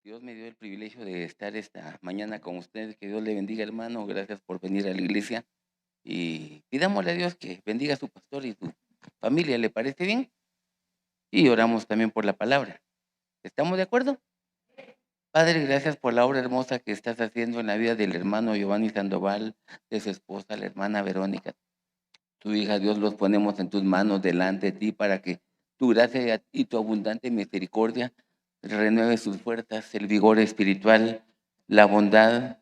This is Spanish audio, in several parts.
Dios me dio el privilegio de estar esta mañana con ustedes. Que Dios le bendiga, hermano. Gracias por venir a la iglesia. Y pidámosle a Dios que bendiga a su pastor y su familia. ¿Le parece bien? Y oramos también por la palabra. ¿Estamos de acuerdo? Padre, gracias por la obra hermosa que estás haciendo en la vida del hermano Giovanni Sandoval, de su esposa, la hermana Verónica. Tu hija, Dios, los ponemos en tus manos delante de ti para que tu gracia y tu abundante misericordia renueve sus fuerzas, el vigor espiritual, la bondad,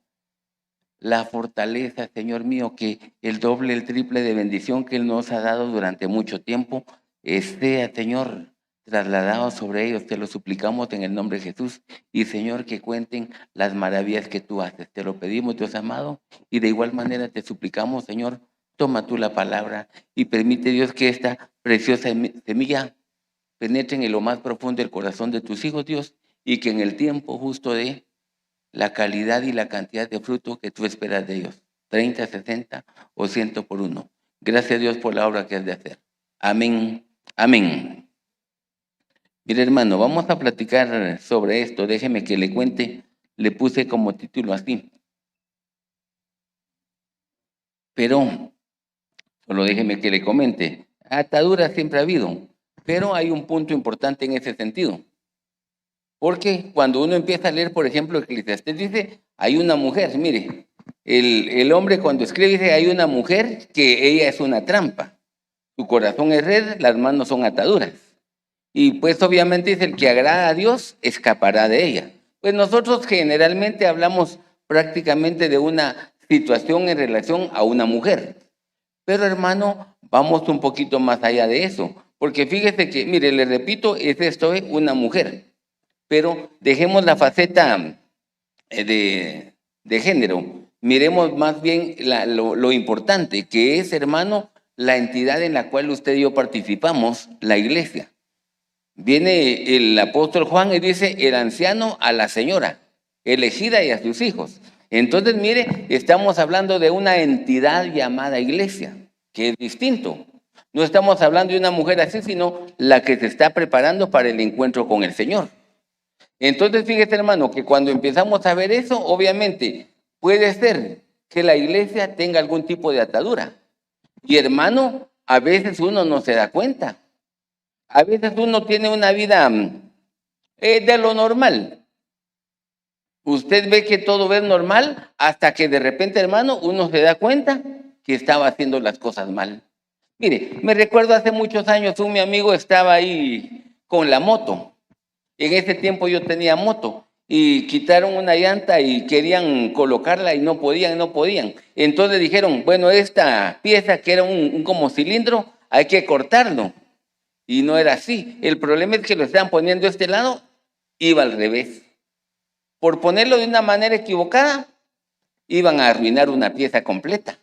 la fortaleza, Señor mío, que el doble, el triple de bendición que Él nos ha dado durante mucho tiempo esté, Señor, trasladado sobre ellos. Te lo suplicamos en el nombre de Jesús. Y, Señor, que cuenten las maravillas que tú haces. Te lo pedimos, Dios amado, y de igual manera te suplicamos, Señor, toma tú la palabra y permite, Dios, que esta preciosa semilla penetre en lo más profundo del corazón de tus hijos, Dios, y que en el tiempo justo de la calidad y la cantidad de fruto que tú esperas de ellos, 30, 60 o 100 por uno. Gracias a Dios por la obra que has de hacer. Amén, amén. Mire, hermano, vamos a platicar sobre esto. Déjeme que le cuente. Le puse como título así. Pero, solo déjeme que le comente. Ataduras siempre ha habido, pero hay un punto importante en ese sentido. Porque cuando uno empieza a leer, por ejemplo, Eclesiastés dice, hay una mujer, mire, el hombre cuando escribe dice, hay una mujer que ella es una trampa. Su corazón es red, las manos son ataduras. Y pues obviamente dice, el que agrada a Dios escapará de ella. Pues nosotros generalmente hablamos prácticamente de una situación en relación a una mujer. Pero hermano, vamos un poquito más allá de eso. Porque fíjese que, mire, le repito, es esto, una mujer. Pero dejemos la faceta de género. Miremos más bien lo importante, que es, hermano, la entidad en la cual usted y yo participamos, la iglesia. Viene el apóstol Juan y dice, el anciano a la señora, elegida y a sus hijos. Entonces, mire, estamos hablando de una entidad llamada iglesia, que es distinto. No estamos hablando de una mujer así, sino la que se está preparando para el encuentro con el Señor. Entonces, fíjese, hermano, que cuando empezamos a ver eso, obviamente, puede ser que la iglesia tenga algún tipo de atadura. Y, hermano, a veces uno no se da cuenta. A veces uno tiene una vida de lo normal. Usted ve que todo es normal hasta que de repente, hermano, uno se da cuenta que estaba haciendo las cosas mal. Mire, me recuerdo hace muchos años, mi amigo estaba ahí con la moto. En ese tiempo yo tenía moto y quitaron una llanta y querían colocarla y no podían. Entonces dijeron, bueno, esta pieza que era un como cilindro, hay que cortarlo. Y no era así. El problema es que lo estaban poniendo de este lado, iba al revés. Por ponerlo de una manera equivocada, iban a arruinar una pieza completa.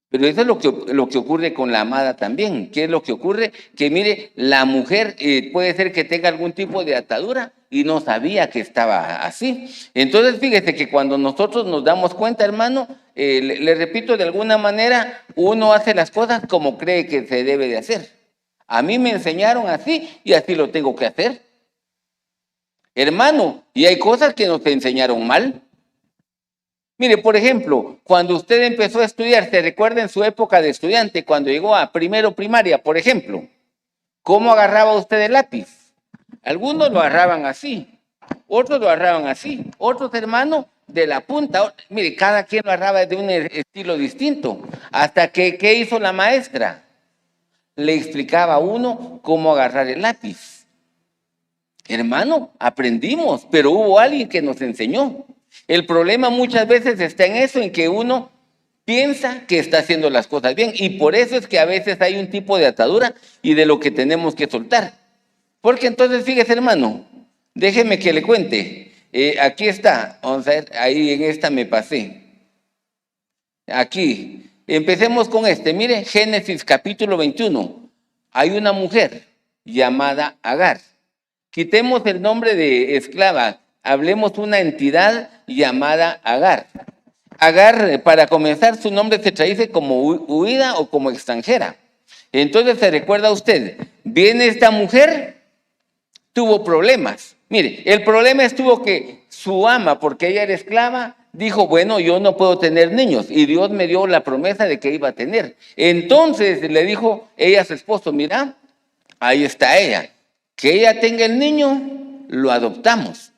Pero eso es lo que ocurre con la amada también. ¿Qué es lo que ocurre? Que mire, la mujer puede ser que tenga algún tipo de atadura y no sabía que estaba así. Entonces, fíjese que cuando nosotros nos damos cuenta, hermano, le repito, de alguna manera, uno hace las cosas como cree que se debe de hacer. A mí me enseñaron así y así lo tengo que hacer. Hermano, y hay cosas que nos enseñaron mal. Mire, por ejemplo, cuando usted empezó a estudiar, ¿se recuerda en su época de estudiante, cuando llegó a primero primaria, por ejemplo? ¿Cómo agarraba usted el lápiz? Algunos lo agarraban así, otros lo agarraban así, otros, hermano, de la punta. Mire, cada quien lo agarraba de un estilo distinto. Hasta que, ¿qué hizo la maestra? Le explicaba a uno cómo agarrar el lápiz. Hermano, aprendimos, pero hubo alguien que nos enseñó. El problema muchas veces está en eso, en que uno piensa que está haciendo las cosas bien, y por eso es que a veces hay un tipo de atadura y de lo que tenemos que soltar. Porque entonces, fíjese, hermano, déjeme que le cuente. Aquí está, vamos a ver, ahí en esta me pasé. Aquí, empecemos con mire, Génesis capítulo 21. Hay una mujer llamada Agar. Quitemos el nombre de esclava, hablemos una entidad llamada Agar. Agar, para comenzar, su nombre se traduce como huida o como extranjera. Entonces, ¿se recuerda usted? Viene esta mujer, tuvo problemas. Mire, el problema estuvo que su ama, porque ella era esclava, dijo, bueno, yo no puedo tener niños. Y Dios me dio la promesa de que iba a tener. Entonces le dijo ella a su esposo, mira, ahí está ella. Que ella tenga el niño, lo adoptamos.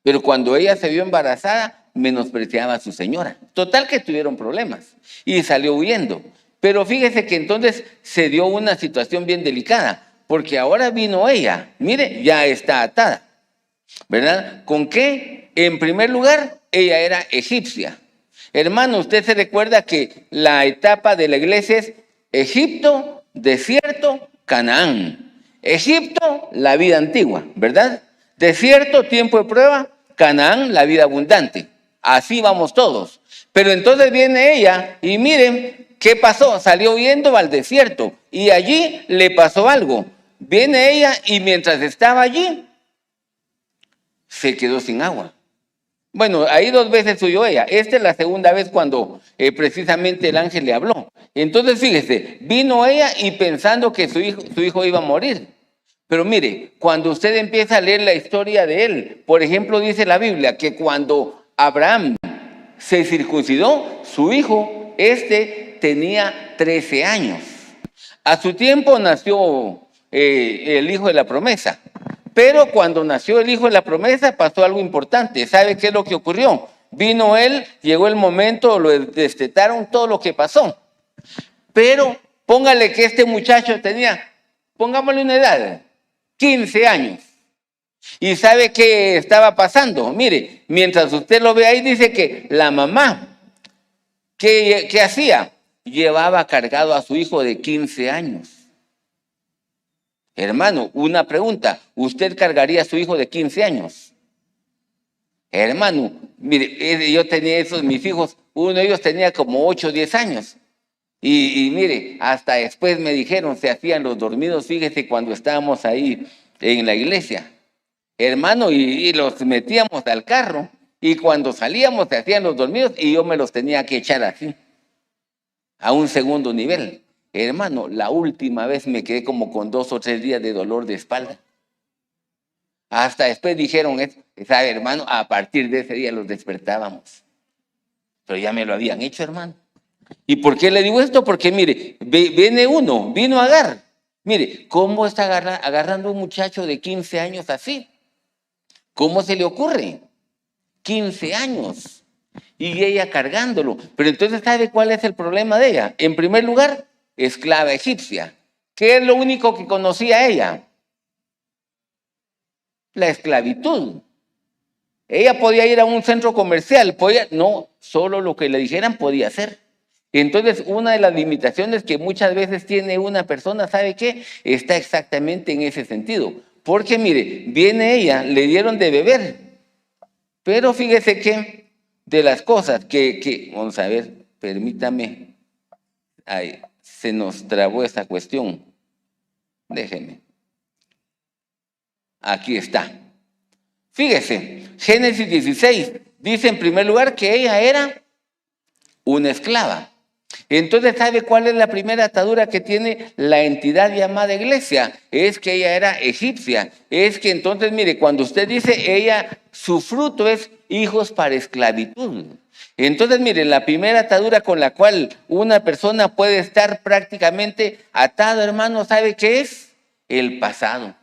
Pero cuando ella se vio embarazada, menospreciaba a su señora. Total que tuvieron problemas y salió huyendo. Pero fíjese que entonces se dio una situación bien delicada, porque ahora vino ella, mire, ya está atada, ¿verdad? ¿Con qué? En primer lugar, ella era egipcia. Hermano, usted se recuerda que la etapa de la iglesia es Egipto, desierto, Canaán. Egipto, la vida antigua, ¿verdad? Desierto, tiempo de prueba, Canaán, la vida abundante. Así vamos todos. Pero entonces viene ella y miren, ¿qué pasó? Salió huyendo al desierto y allí le pasó algo. Viene ella y mientras estaba allí, se quedó sin agua. Bueno, ahí 2 veces huyó ella. Esta es la segunda vez cuando precisamente el ángel le habló. Entonces, fíjese, vino ella y pensando que su hijo iba a morir. Pero mire, cuando usted empieza a leer la historia de él, por ejemplo, dice la Biblia que cuando Abraham se circuncidó, su hijo, tenía 13 años. A su tiempo nació el hijo de la promesa. Pero cuando nació el hijo de la promesa pasó algo importante. ¿Sabe qué es lo que ocurrió? Vino él, llegó el momento, lo destetaron, todo lo que pasó. Pero póngale que este muchacho tenía, pongámosle una edad, 15 años. ¿Y sabe qué estaba pasando? Mire, mientras usted lo ve ahí, dice que la mamá, ¿qué hacía? Llevaba cargado a su hijo de 15 años. Hermano, una pregunta, ¿usted cargaría a su hijo de 15 años? Hermano, mire, yo tenía esos, mis hijos, uno de ellos tenía como 8 o 10 años. Y mire, hasta después me dijeron, se hacían los dormidos, fíjese, cuando estábamos ahí en la iglesia. Hermano, y los metíamos al carro, y cuando salíamos se hacían los dormidos, y yo me los tenía que echar así, a un segundo nivel. Hermano, la última vez me quedé como con 2 o 3 días de dolor de espalda. Hasta después dijeron, ¿sabe, hermano? A partir de ese día los despertábamos. Pero ya me lo habían hecho, hermano. ¿Y por qué le digo esto? Porque mire, vino Agar. Mire, ¿cómo está agarrando un muchacho de 15 años así? ¿Cómo se le ocurre? 15 años. Y ella cargándolo. Pero entonces, ¿sabe cuál es el problema de ella? En primer lugar, esclava egipcia. ¿Qué es lo único que conocía ella? La esclavitud. Ella podía ir a un centro comercial, no, solo lo que le dijeran podía hacer. Entonces, una de las limitaciones que muchas veces tiene una persona, ¿sabe qué? Está exactamente en ese sentido. Porque mire, viene ella, le dieron de beber. Pero fíjese que de las cosas vamos a ver, permítame, ahí, se nos trabó esta cuestión. Déjeme. Aquí está. Fíjese, Génesis 16 dice en primer lugar que ella era una esclava. Entonces, ¿sabe cuál es la primera atadura que tiene la entidad llamada iglesia? Es que ella era egipcia. Es que entonces, mire, cuando usted dice ella, su fruto es hijos para esclavitud. Entonces, mire, la primera atadura con la cual una persona puede estar prácticamente atado, hermano, ¿sabe qué es? El pasado.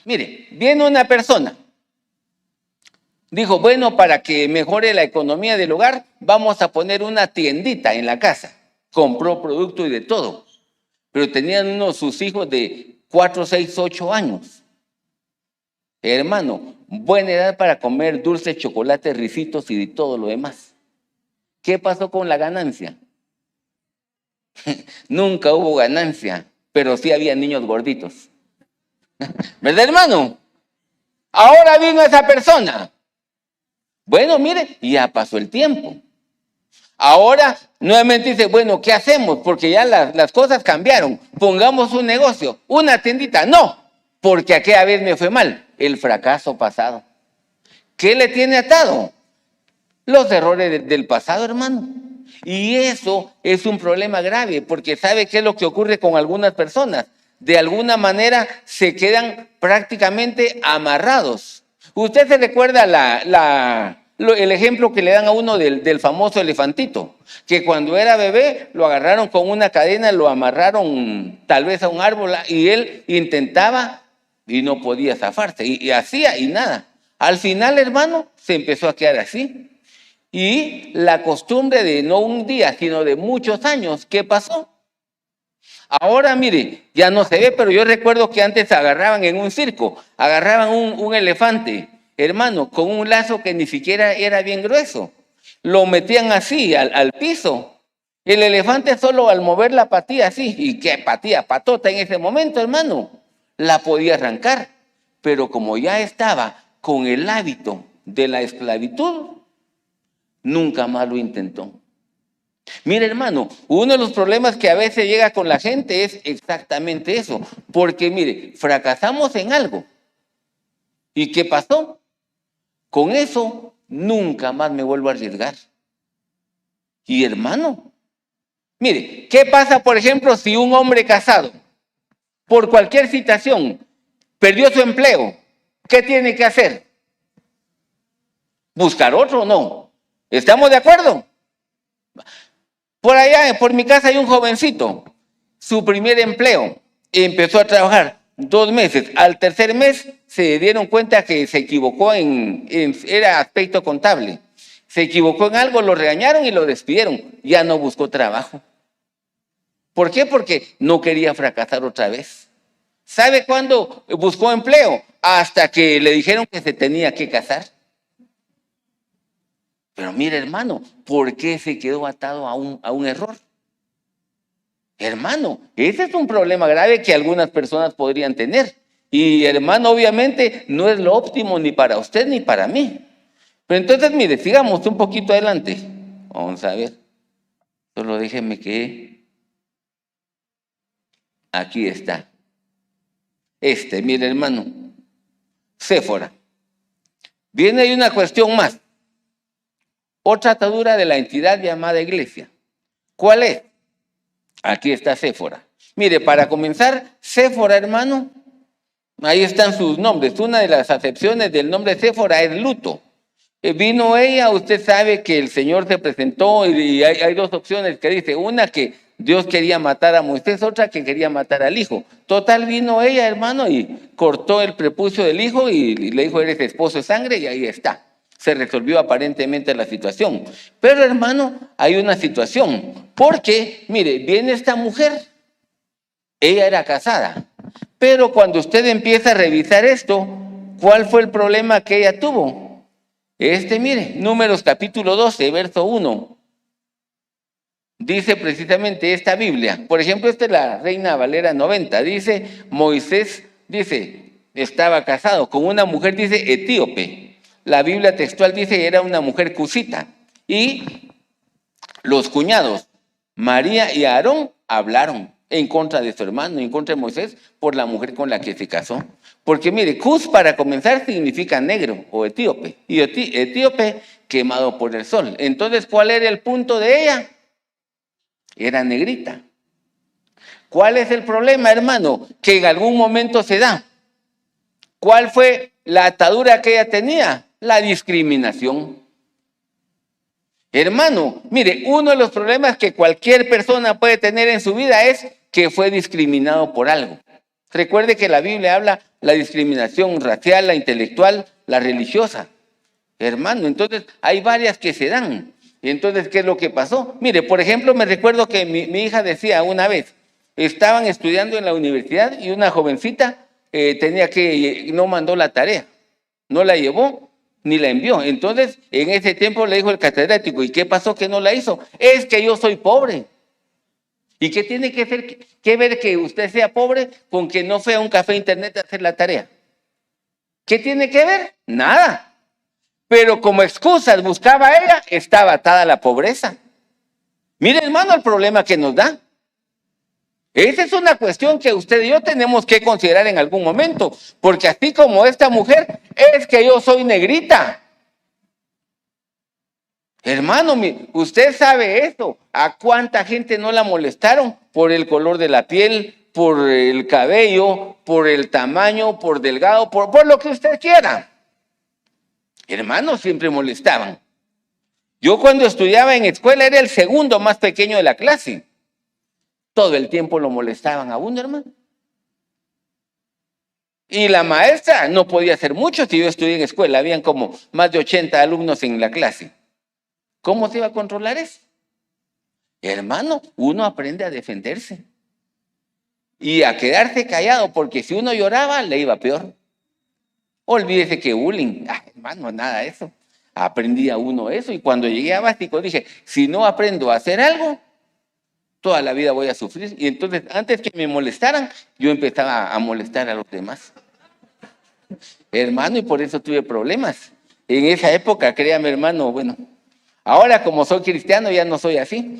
Mire, viene una persona. Dijo, bueno, para que mejore la economía del hogar, vamos a poner una tiendita en la casa. Compró producto y de todo. Pero tenían sus hijos de 4, 6, 8 años. Hermano, buena edad para comer dulces, chocolates, risitos y de todo lo demás. ¿Qué pasó con la ganancia? Nunca hubo ganancia, pero sí había niños gorditos. ¿Verdad, hermano? Ahora vino esa persona. Bueno, mire, ya pasó el tiempo. Ahora nuevamente dice, bueno, ¿qué hacemos? Porque ya las cosas cambiaron. Pongamos un negocio, una tiendita. No, porque aquella vez me fue mal. El fracaso pasado. ¿Qué le tiene atado? Los errores del pasado, hermano. Y eso es un problema grave, porque ¿sabe qué es lo que ocurre con algunas personas? de alguna manera se quedan prácticamente amarrados. Usted se recuerda el ejemplo que le dan a uno del famoso elefantito, que cuando era bebé lo agarraron con una cadena, lo amarraron tal vez a un árbol y él intentaba y no podía zafarse, y hacía y nada. Al final, hermano, se empezó a quedar así. Y la costumbre de no un día, sino de muchos años, ¿qué pasó? Ahora, mire, ya no se ve, pero yo recuerdo que antes agarraban en un circo, agarraban un elefante, hermano, con un lazo que ni siquiera era bien grueso. Lo metían así al piso. El elefante solo al mover la patilla así, y qué patilla, patota en ese momento, hermano, la podía arrancar. Pero como ya estaba con el hábito de la esclavitud, nunca más lo intentó. Mire, hermano, uno de los problemas que a veces llega con la gente es exactamente eso. Porque, mire, fracasamos en algo. ¿Y qué pasó? Con eso nunca más me vuelvo a arriesgar. Y, hermano, mire, ¿qué pasa, por ejemplo, si un hombre casado, por cualquier situación, perdió su empleo? ¿Qué tiene que hacer? ¿Buscar otro o no? ¿Estamos de acuerdo? Por allá, por mi casa hay un jovencito, su primer empleo, empezó a trabajar 2 meses. Al tercer mes se dieron cuenta que se equivocó era aspecto contable. Se equivocó en algo, lo regañaron y lo despidieron. Ya no buscó trabajo. ¿Por qué? Porque no quería fracasar otra vez. ¿Sabe cuándo buscó empleo? Hasta que le dijeron que se tenía que casar. Pero mire, hermano, ¿por qué se quedó atado a un error? Hermano, ese es un problema grave que algunas personas podrían tener. Y hermano, obviamente no es lo óptimo ni para usted ni para mí. Pero entonces, mire, sigamos un poquito adelante. Vamos a ver. Solo déjeme que... Aquí está. Mire, hermano. Séfora. Viene ahí una cuestión más. Otra atadura de la entidad llamada iglesia. ¿Cuál es? Aquí está Séfora. Mire, para comenzar, Séfora, hermano, ahí están sus nombres. Una de las acepciones del nombre Séfora es luto. Vino ella, usted sabe que el Señor se presentó y hay 2 opciones que dice. Una que Dios quería matar a Moisés, otra que quería matar al hijo. Total, vino ella, hermano, y cortó el prepucio del hijo y le dijo, eres esposo de sangre, y ahí está. Se resolvió aparentemente la situación. Pero, hermano, hay una situación. Porque, mire, viene esta mujer. Ella era casada. Pero cuando usted empieza a revisar esto, ¿cuál fue el problema que ella tuvo? Mire, Números capítulo 12, verso 1. Dice precisamente esta Biblia. Por ejemplo, esta es la Reina Valera 90. Dice, Moisés, estaba casado con una mujer, dice, etíope. La Biblia textual dice era una mujer cusita. Y los cuñados, María y Aarón, hablaron en contra de su hermano, en contra de Moisés, por la mujer con la que se casó. Porque mire, Cus para comenzar significa negro o etíope. Y etíope quemado por el sol. Entonces, ¿cuál era el punto de ella? Era negrita. ¿Cuál es el problema, hermano? Que en algún momento se da. ¿Cuál fue la atadura que ella tenía? La discriminación. Hermano, mire, uno de los problemas que cualquier persona puede tener en su vida es que fue discriminado por algo. Recuerde que la Biblia habla la discriminación racial, la intelectual, la religiosa. Hermano, entonces hay varias que se dan. Y entonces, ¿qué es lo que pasó? Mire, por ejemplo, me recuerdo que mi hija decía una vez, estaban estudiando en la universidad y una jovencita no mandó la tarea, no la llevó ni la envió. Entonces, en ese tiempo le dijo el catedrático, ¿y qué pasó que no la hizo? Es que yo soy pobre. ¿Y qué tiene que ver que usted sea pobre con que no fue a un café internet a hacer la tarea? ¿Qué tiene que ver? Nada. Pero como excusas buscaba ella, estaba atada a la pobreza. Mire, hermano, el problema que nos da. Esa es una cuestión que usted y yo tenemos que considerar en algún momento, porque así como esta mujer, es que yo soy negrita. Hermano, usted sabe eso. ¿A cuánta gente no la molestaron por el color de la piel, por el cabello, por el tamaño, por delgado, por lo que usted quiera. Hermanos, siempre molestaban. Yo cuando estudiaba en escuela era el segundo más pequeño de la clase. Todo el tiempo lo molestaban a uno, hermano. Y la maestra no podía hacer mucho si yo estudié en escuela. Habían como más de 80 alumnos en la clase. ¿Cómo se iba a controlar eso? Hermano, uno aprende a defenderse y a quedarse callado, porque si uno lloraba, le iba peor. Olvídese que bullying. Hermano, nada de eso. Aprendía uno eso y cuando llegué a básico dije, si no aprendo a hacer algo, toda la vida voy a sufrir. Y entonces, antes que me molestaran, yo empezaba a molestar a los demás. Hermano, y por eso tuve problemas. En esa época, créame, hermano, bueno, ahora como soy cristiano ya no soy así.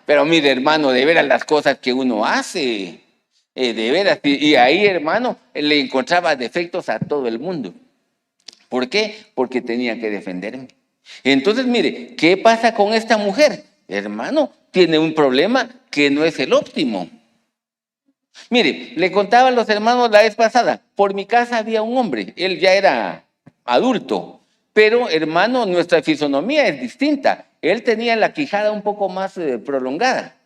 Pero mire, hermano, de veras las cosas que uno hace, de veras. Y ahí, hermano, le encontraba defectos a todo el mundo. ¿Por qué? Porque tenía que defenderme. Entonces, mire, ¿qué pasa con esta mujer? Hermano, tiene un problema que no es el óptimo. Mire, le contaba a los hermanos la vez pasada, por mi casa había un hombre, él ya era adulto, pero hermano, nuestra fisonomía es distinta. Él tenía la quijada un poco más prolongada,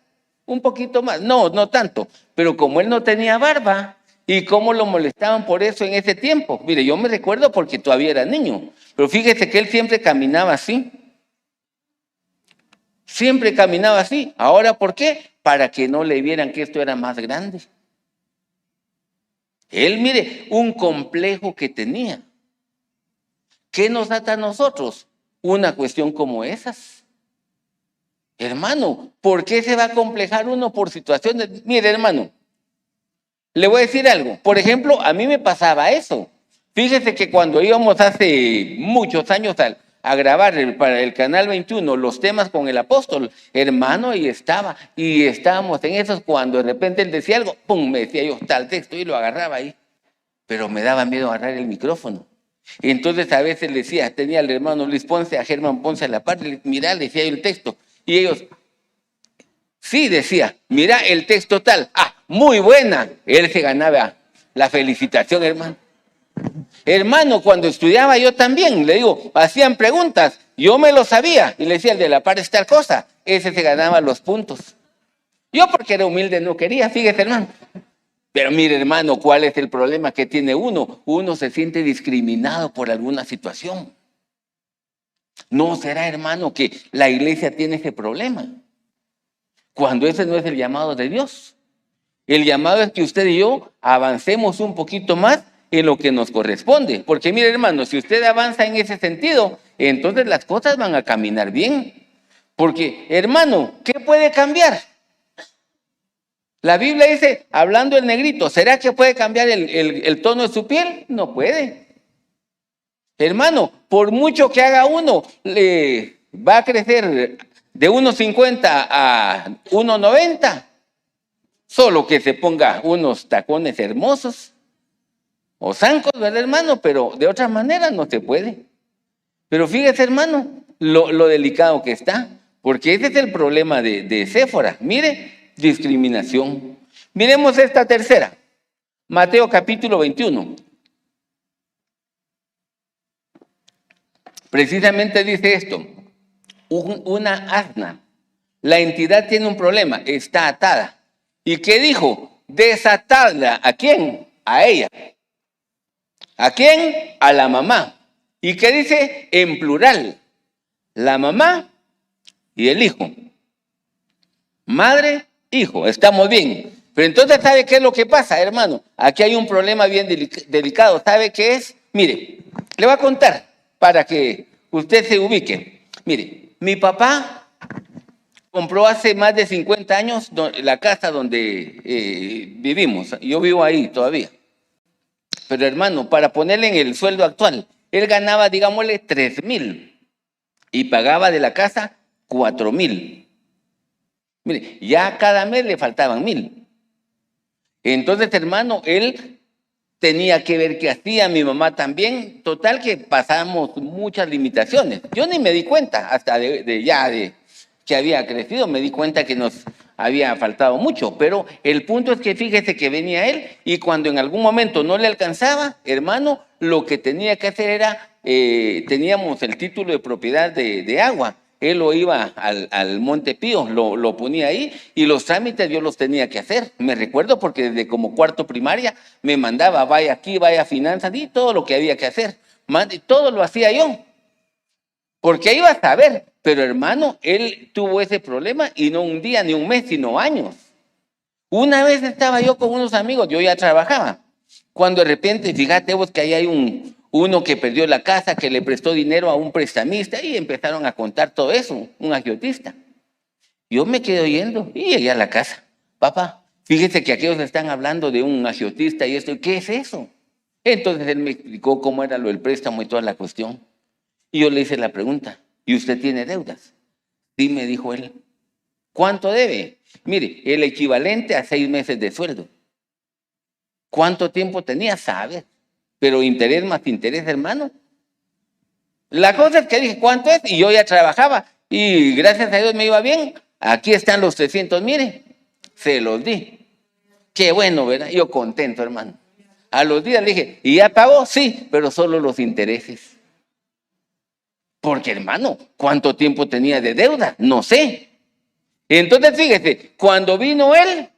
un poquito más, no tanto, pero como él no tenía barba, y cómo lo molestaban por eso en ese tiempo. Mire, yo me recuerdo porque todavía era niño, pero fíjese que él siempre caminaba así. Siempre caminaba así. ¿Ahora por qué? Para que no le vieran que esto era más grande. Él, mire, un complejo que tenía. ¿Qué nos ata a nosotros? Una cuestión como esas. Hermano, ¿por qué se va a complejar uno por situaciones? Mire, hermano, le voy a decir algo. Por ejemplo, a mí me pasaba eso. Fíjese que cuando íbamos hace muchos años a grabar para el Canal 21 los temas con el apóstol, hermano, y estábamos en esos cuando de repente él decía algo, pum, me decía yo tal texto y lo agarraba ahí. Pero me daba miedo agarrar el micrófono. Y entonces a veces le decía, tenía al hermano Luis Ponce, a Germán Ponce a la par, mira, le decía yo el texto. Y ellos, sí, decía, mira el texto tal, muy buena. Él se ganaba la felicitación, hermano. Hermano, cuando estudiaba yo también, le digo, hacían preguntas, yo me lo sabía, y le decía, el de la par es tal cosa, ese se ganaba los puntos. Yo porque era humilde no quería, fíjese, hermano. Pero mire, hermano, ¿cuál es el problema que tiene uno? Uno se siente discriminado por alguna situación. ¿No será, hermano, que la iglesia tiene ese problema? Cuando ese no es el llamado de Dios. El llamado es que usted y yo avancemos un poquito más en lo que nos corresponde. Porque mire, hermano, si usted avanza en ese sentido, entonces las cosas van a caminar bien. Porque, hermano, ¿qué puede cambiar? La Biblia dice, hablando el negrito, ¿será que puede cambiar el tono de su piel? No puede. Hermano, por mucho que haga uno, le va a crecer de 1,50 a 1,90. Solo que se ponga unos tacones hermosos o zancos, ¿verdad, hermano? Pero de otra manera no se puede. Pero fíjese, hermano, lo delicado que está, porque ese es el problema de Séfora. Mire, discriminación. Miremos esta tercera. Mateo capítulo 21. Precisamente dice esto. Una asna. La entidad tiene un problema, está atada. ¿Y qué dijo? Desatarla. ¿A quién? A ella. ¿A quién? A la mamá. ¿Y qué dice? En plural. La mamá y el hijo. Madre, hijo. Estamos bien. Pero entonces, ¿sabe qué es lo que pasa, hermano? Aquí hay un problema bien delicado. ¿Sabe qué es? Mire, le voy a contar para que usted se ubique. Mire, mi papá compró hace más de 50 años la casa donde vivimos. Yo vivo ahí todavía. Pero hermano, para ponerle en el sueldo actual, él ganaba, digámosle, 3,000 y pagaba de la casa 4,000. Mire, ya cada mes le faltaban 1,000. Entonces, hermano, él tenía que ver qué hacía, mi mamá también. Total que pasamos muchas limitaciones. Yo ni me di cuenta, hasta de que había crecido, me di cuenta que nos había faltado mucho, pero el punto es que fíjese que venía él y cuando en algún momento no le alcanzaba, hermano, lo que tenía que hacer era, teníamos el título de propiedad de agua. Él lo iba al Monte Pío, lo ponía ahí y los trámites yo los tenía que hacer. Me recuerdo porque desde como cuarto primaria me mandaba, vaya aquí, vaya a finanzas y todo lo que había que hacer. Todo lo hacía yo, porque iba a saber. Pero hermano, él tuvo ese problema y no un día, ni un mes, sino años. Una vez estaba yo con unos amigos, yo ya trabajaba, cuando de repente, fíjate vos que ahí hay uno que perdió la casa, que le prestó dinero a un prestamista y empezaron a contar todo eso, un agiotista. Yo me quedé oyendo y llegué a la casa. Papá, fíjese que aquellos están hablando de un agiotista y esto, ¿qué es eso? Entonces él me explicó cómo era lo del préstamo y toda la cuestión. Y yo le hice la pregunta, ¿y usted tiene deudas? Sí, me dijo él. ¿Cuánto debe? Mire, el equivalente a 6 meses de sueldo. ¿Cuánto tiempo tenía? Sabe. Pero interés más interés, hermano. La cosa es que dije, ¿cuánto es? Y yo ya trabajaba. Y gracias a Dios me iba bien. Aquí están los 300, mire. Se los di. Qué bueno, ¿verdad? Yo contento, hermano. A los días le dije, ¿y ya pagó? Sí, pero solo los intereses. Porque, hermano, ¿cuánto tiempo tenía de deuda? No sé. Entonces, fíjese, cuando vino él,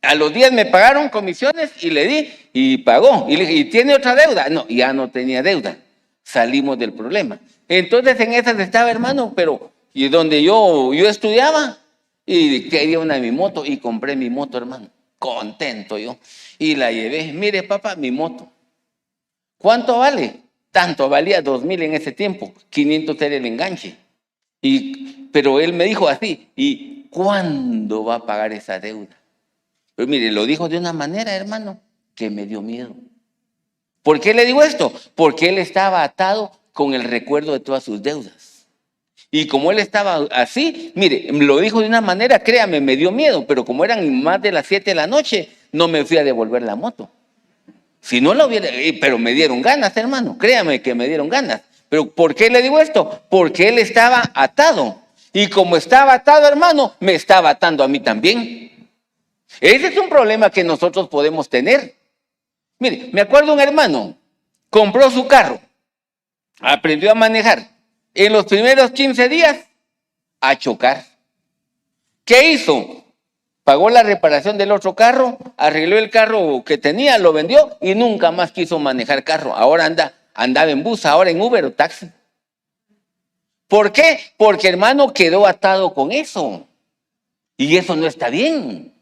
a los días me pagaron comisiones y le di y pagó. Y le dije, ¿y tiene otra deuda? No, ya no tenía deuda. Salimos del problema. Entonces, en esas estaba, hermano, pero y donde yo estudiaba y quería una de mi moto y compré mi moto, hermano. Contento yo. Y la llevé. Mire, papá, mi moto. ¿Cuánto vale? Tanto, valía 2,000 en ese tiempo. 500 era el enganche. Pero él me dijo así, ¿y cuándo va a pagar esa deuda? Pero mire, lo dijo de una manera, hermano, que me dio miedo. ¿Por qué le digo esto? Porque él estaba atado con el recuerdo de todas sus deudas. Y como él estaba así, mire, lo dijo de una manera, créame, me dio miedo, pero como eran más de las 7 de la noche, no me fui a devolver la moto. Si no lo hubiera, pero me dieron ganas, hermano, créame que me dieron ganas. ¿Pero por qué le digo esto? Porque él estaba atado. Y como estaba atado, hermano, me estaba atando a mí también. Ese es un problema que nosotros podemos tener. Mire, me acuerdo un hermano, compró su carro, aprendió a manejar. En los primeros 15 días, a chocar. ¿Qué hizo? Pagó la reparación del otro carro, arregló el carro que tenía, lo vendió y nunca más quiso manejar carro. Ahora andaba en bus, ahora en Uber o taxi. ¿Por qué? Porque hermano quedó atado con eso. Y eso no está bien.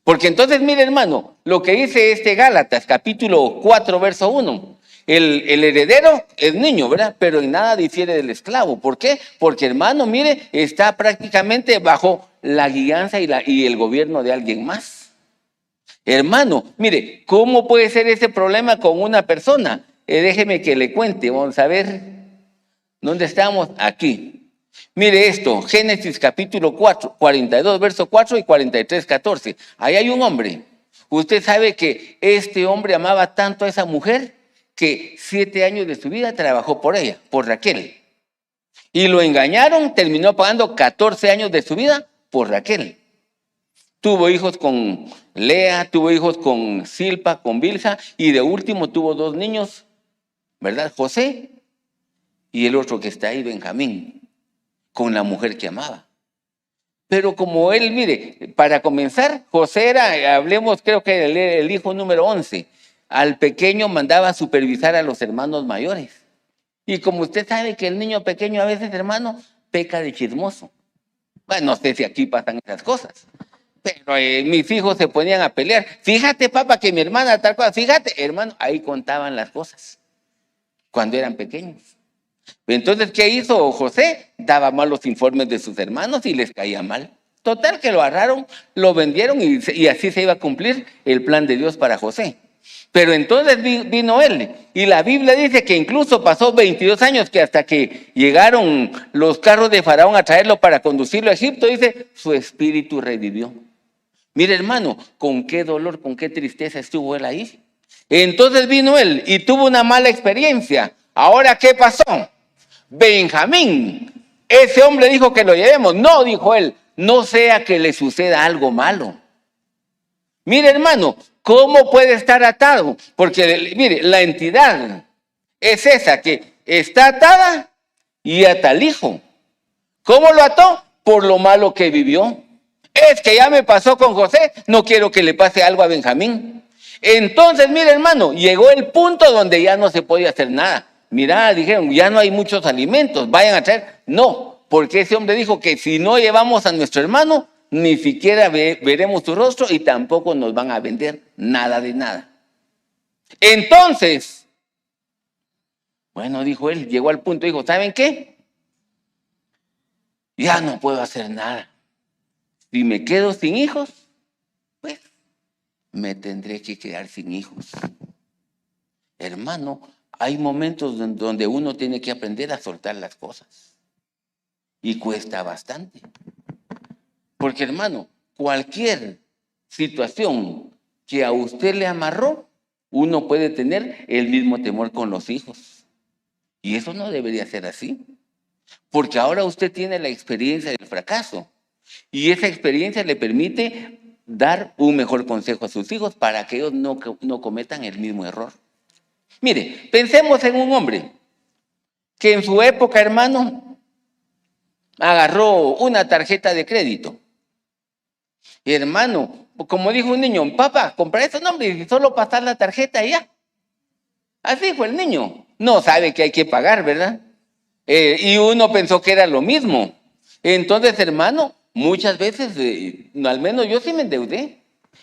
Porque entonces, mire hermano, lo que dice Gálatas, capítulo 4, verso 1. El heredero es niño, ¿verdad? Pero en nada difiere del esclavo. ¿Por qué? Porque hermano, mire, está prácticamente bajo la guianza y el gobierno de alguien más. Hermano, mire, ¿cómo puede ser ese problema con una persona? Déjeme que le cuente, vamos a ver. ¿Dónde estamos? Aquí. Mire esto, Génesis capítulo 4, 42, verso 4 y 43, 14. Ahí hay un hombre. Usted sabe que este hombre amaba tanto a esa mujer que 7 años de su vida trabajó por ella, por Raquel. Y lo engañaron, terminó pagando 14 años de su vida por Raquel. Tuvo hijos con Lea, tuvo hijos con Silpa, con Bilha, y de último tuvo 2 niños, ¿verdad? José y el otro que está ahí, Benjamín, con la mujer que amaba. Pero como él, mire, para comenzar, José era, hablemos, creo que el hijo número 11. Al pequeño mandaba a supervisar a los hermanos mayores. Y como usted sabe que el niño pequeño a veces, hermano, peca de chismoso. Bueno, no sé si aquí pasan esas cosas. Pero mis hijos se ponían a pelear. Fíjate, papá, que mi hermana tal cosa. Fíjate, hermano, ahí contaban las cosas. Cuando eran pequeños. Entonces, ¿qué hizo José? Daba malos informes de sus hermanos y les caía mal. Total que lo agarraron, lo vendieron y así se iba a cumplir el plan de Dios para José. Pero entonces vino él y la Biblia dice que incluso pasó 22 años que hasta que llegaron los carros de Faraón a traerlo para conducirlo a Egipto, dice, su espíritu revivió. Mire hermano, con qué dolor, con qué tristeza estuvo él ahí. Entonces vino él y tuvo una mala experiencia. Ahora, ¿qué pasó? Benjamín, ese hombre dijo que lo llevemos. No, dijo él, no sea que le suceda algo malo. Mire, hermano, ¿cómo puede estar atado? Porque, mire, la entidad es esa que está atada y ata al hijo. ¿Cómo lo ató? Por lo malo que vivió. Es que ya me pasó con José, no quiero que le pase algo a Benjamín. Entonces, mire, hermano, llegó el punto donde ya no se podía hacer nada. Mira, dijeron, ya no hay muchos alimentos, vayan a traer. No, porque ese hombre dijo que si no llevamos a nuestro hermano, ni siquiera veremos su rostro y tampoco nos van a vender nada de nada. Entonces, bueno, dijo él, llegó al punto, dijo, ¿saben qué? Ya no puedo hacer nada. Si me quedo sin hijos, pues me tendré que quedar sin hijos. Hermano, hay momentos donde uno tiene que aprender a soltar las cosas. Y cuesta bastante. Porque, hermano, cualquier situación que a usted le amarró, uno puede tener el mismo temor con los hijos. Y eso no debería ser así. Porque ahora usted tiene la experiencia del fracaso. Y esa experiencia le permite dar un mejor consejo a sus hijos para que ellos no cometan el mismo error. Mire, pensemos en un hombre que en su época, hermano, agarró una tarjeta de crédito. Hermano, como dijo un niño, papá, compra eso, hombre, y solo pasar la tarjeta y ya. Así fue el niño. No sabe que hay que pagar, ¿verdad? Y uno pensó que era lo mismo. Entonces, hermano, muchas veces, al menos yo sí me endeudé.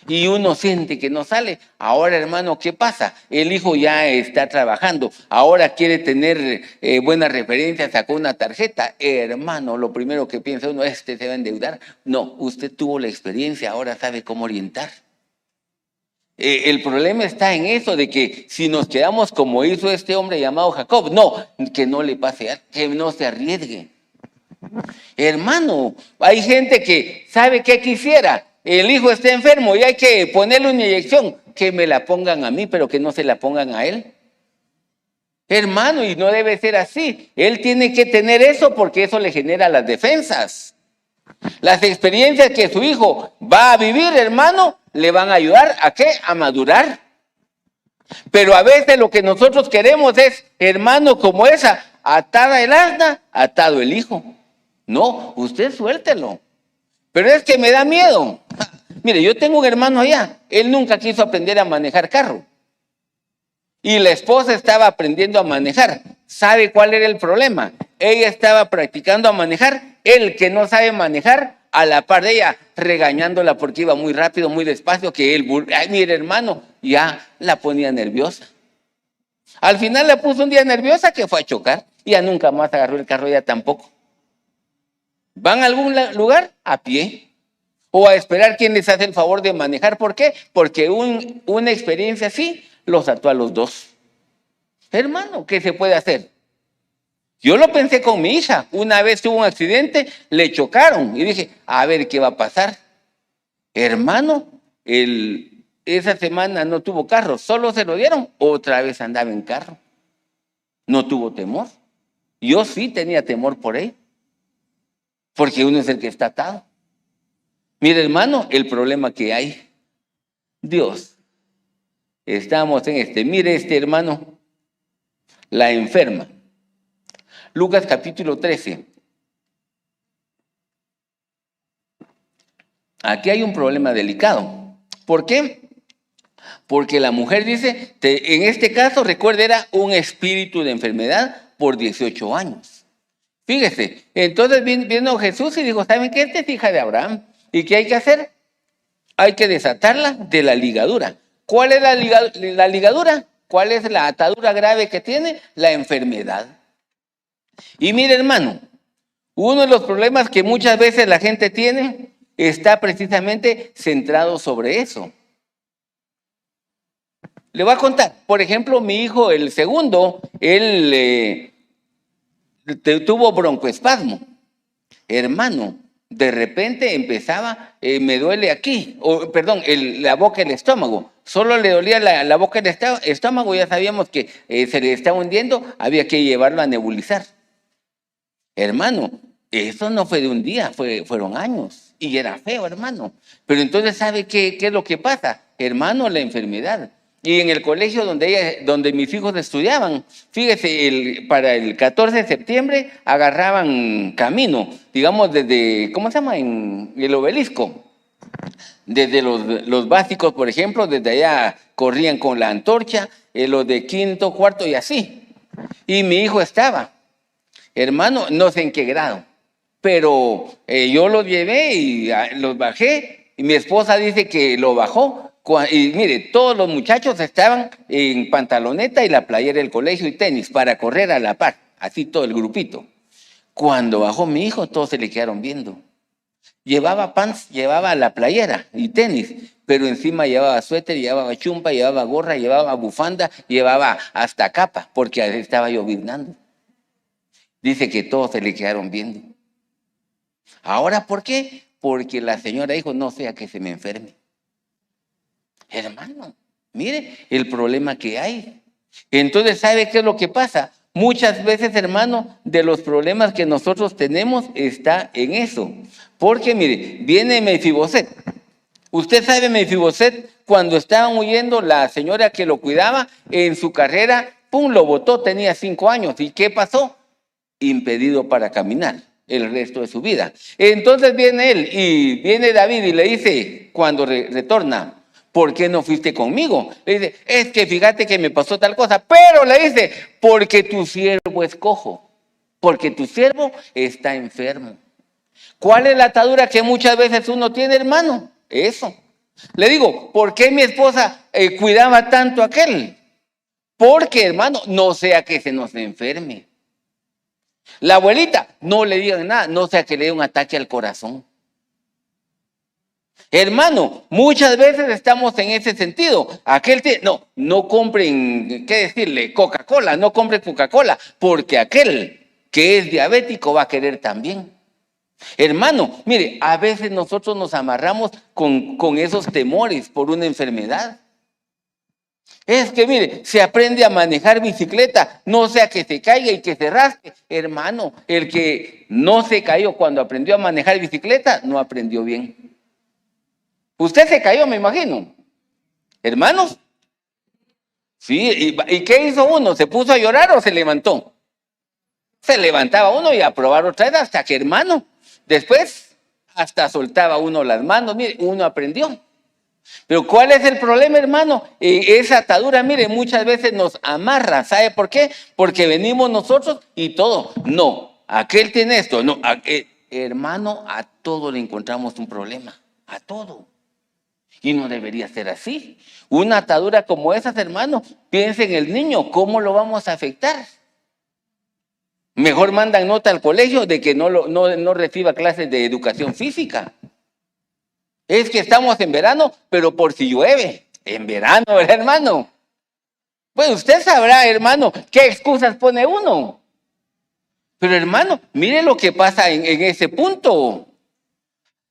Y uno siente que no sale. Ahora, hermano, ¿qué pasa? El hijo ya está trabajando. Ahora quiere tener buenas referencias, sacó una tarjeta. Hermano, lo primero que piensa uno, se va a endeudar. No, usted tuvo la experiencia, ahora sabe cómo orientar. El problema está en eso de que si nos quedamos como hizo este hombre llamado Jacob, no, que no le pase, que no se arriesgue. Hermano, hay gente que sabe que quisiera, el hijo está enfermo y hay que ponerle una inyección, que me la pongan a mí, pero que no se la pongan a él. Hermano, y no debe ser así. Él tiene que tener eso porque eso le genera las defensas. Las experiencias que su hijo va a vivir, hermano, le van a ayudar ¿a qué? A madurar. Pero a veces lo que nosotros queremos es, hermano, como esa, atada el asna, atado el hijo. No, usted suéltelo. Pero es que me da miedo. Mire, yo tengo un hermano allá, él nunca quiso aprender a manejar carro. Y la esposa estaba aprendiendo a manejar. ¿Sabe cuál era el problema? Ella estaba practicando a manejar, él que no sabe manejar, a la par de ella, regañándola porque iba muy rápido, muy despacio, que él, mire hermano, ya la ponía nerviosa. Al final la puso un día nerviosa que fue a chocar, y ya nunca más agarró el carro, ya tampoco. ¿Van a algún lugar? A pie. O a esperar quien les hace el favor de manejar. ¿Por qué? Porque una experiencia así los ató a los dos. Hermano, ¿qué se puede hacer? Yo lo pensé con mi hija. Una vez tuvo un accidente, le chocaron y dije, a ver qué va a pasar. Hermano, esa semana no tuvo carro, solo se lo dieron, otra vez andaba en carro. No tuvo temor. Yo sí tenía temor por él, porque uno es el que está atado. Mire, hermano, el problema que hay. Dios, estamos en mire hermano, la enferma. Lucas capítulo 13. Aquí hay un problema delicado. ¿Por qué? Porque la mujer dice, en este caso, recuerda, era un espíritu de enfermedad por 18 años. Fíjese, entonces vino Jesús y dijo, ¿saben qué? Esta es hija de Abraham. ¿Y qué hay que hacer? Hay que desatarla de la ligadura. ¿Cuál es la ligadura? ¿Cuál es la atadura grave que tiene? La enfermedad. Y mire, hermano, uno de los problemas que muchas veces la gente tiene está precisamente centrado sobre eso. Le voy a contar, por ejemplo, mi hijo, el segundo, él tuvo broncoespasmo. Hermano, de repente empezaba, me duele aquí, la boca y el estómago. Solo le dolía la boca y el estómago, ya sabíamos que se le estaba hundiendo, había que llevarlo a nebulizar. Hermano, eso no fue de un día, fueron años. Y era feo, hermano. Pero entonces, ¿sabe qué es lo que pasa? Hermano, la enfermedad. Y en el colegio donde mis hijos estudiaban, fíjese, para el 14 de septiembre agarraban camino, digamos, desde, ¿cómo se llama? En el Obelisco. Desde los básicos, por ejemplo, desde allá corrían con la antorcha, los de quinto, cuarto y así. Y mi hijo estaba, hermano, no sé en qué grado, pero yo los llevé y los bajé, y mi esposa dice que lo bajó. Y mire, todos los muchachos estaban en pantaloneta y la playera del colegio y tenis para correr a la par, así todo el grupito. Cuando bajó mi hijo, todos se le quedaron viendo. Llevaba pants, llevaba la playera y tenis, pero encima llevaba suéter, llevaba chumpa, llevaba gorra, llevaba bufanda, llevaba hasta capa, porque estaba lloviznando. Dice que todos se le quedaron viendo. ¿Ahora por qué? Porque la señora dijo, no sea que se me enferme. Hermano, mire el problema que hay. Entonces, ¿sabe qué es lo que pasa? Muchas veces, hermano, de los problemas que nosotros tenemos está en eso. Porque, mire, viene Mefiboset. Usted sabe, Mefiboset, cuando estaban huyendo, la señora que lo cuidaba en su carrera, pum, lo botó, tenía 5 años. ¿Y qué pasó? Impedido para caminar el resto de su vida. Entonces viene él y viene David y le dice, cuando retorna, ¿por qué no fuiste conmigo? Le dice, es que fíjate que me pasó tal cosa, pero le dice, porque tu siervo es cojo, porque tu siervo está enfermo. ¿Cuál es la atadura que muchas veces uno tiene, hermano? Eso. Le digo, ¿por qué mi esposa cuidaba tanto a aquel? Porque, hermano, no sea que se nos enferme. La abuelita, no le digan nada, no sea que le dé un ataque al corazón. Hermano, muchas veces estamos en ese sentido. No compren, ¿qué decirle? Coca-Cola, no compren Coca-Cola, porque aquel que es diabético va a querer también. Hermano, mire, a veces nosotros nos amarramos con esos temores por una enfermedad. Es que, mire, se aprende a manejar bicicleta, no sea que se caiga y que se rasque. Hermano, el que no se cayó cuando aprendió a manejar bicicleta, no aprendió bien. Usted se cayó, me imagino. Hermanos, sí, ¿y qué hizo uno? ¿Se puso a llorar o se levantó? Se levantaba uno y a probar otra vez hasta que, hermano, después hasta soltaba uno las manos, mire, uno aprendió. Pero ¿cuál es el problema, hermano? Esa atadura, mire, muchas veces nos amarra. ¿Sabe por qué? Porque venimos nosotros y todo. No, aquel tiene esto. No, hermano, a todo le encontramos un problema. A todo. Y no debería ser así. Una atadura como esas, hermano, piensa en el niño, ¿cómo lo vamos a afectar? Mejor mandan nota al colegio de que no reciba clases de educación física. Es que estamos en verano, pero por si llueve. En verano, ¿verdad, hermano? Pues usted sabrá, hermano, qué excusas pone uno. Pero, hermano, mire lo que pasa en ese punto.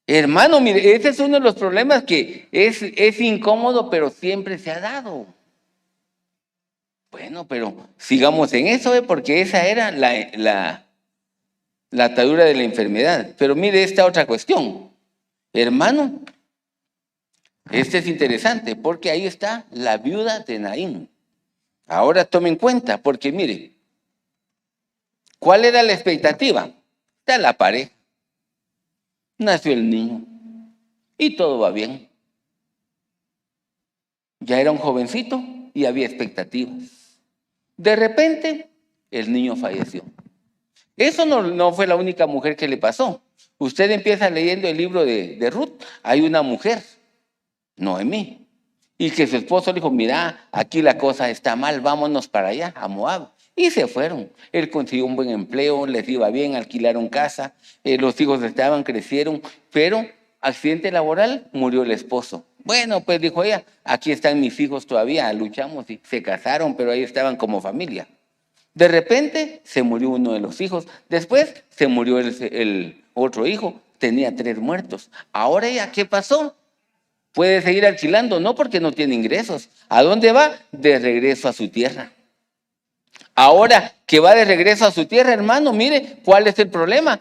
Hermano, mire, ese es uno de los problemas que es incómodo, pero siempre se ha dado. Bueno, pero sigamos en eso, porque esa era la atadura de la enfermedad. Pero mire esta otra cuestión. Hermano, este es interesante porque ahí está la viuda de Naín. Ahora tome en cuenta, porque mire, ¿cuál era la expectativa? Está la pareja. Nació el niño y todo va bien. Ya era un jovencito y había expectativas. De repente, el niño falleció. Eso no fue la única mujer que le pasó. Usted empieza leyendo el libro de Ruth, hay una mujer, Noemí, y que su esposo le dijo, mira, aquí la cosa está mal, vámonos para allá, a Moab. Y se fueron. Él consiguió un buen empleo, les iba bien, alquilaron casa, los hijos estaban, crecieron, pero accidente laboral, murió el esposo. Bueno, pues dijo ella, aquí están mis hijos todavía, luchamos y se casaron, pero ahí estaban como familia. De repente se murió uno de los hijos, después se murió el otro hijo, tenía 3 muertos. Ahora ella, ¿qué pasó? Puede seguir alquilando, no porque no tiene ingresos. ¿A dónde va? De regreso a su tierra. Ahora que va de regreso a su tierra, hermano, mire, ¿cuál es el problema?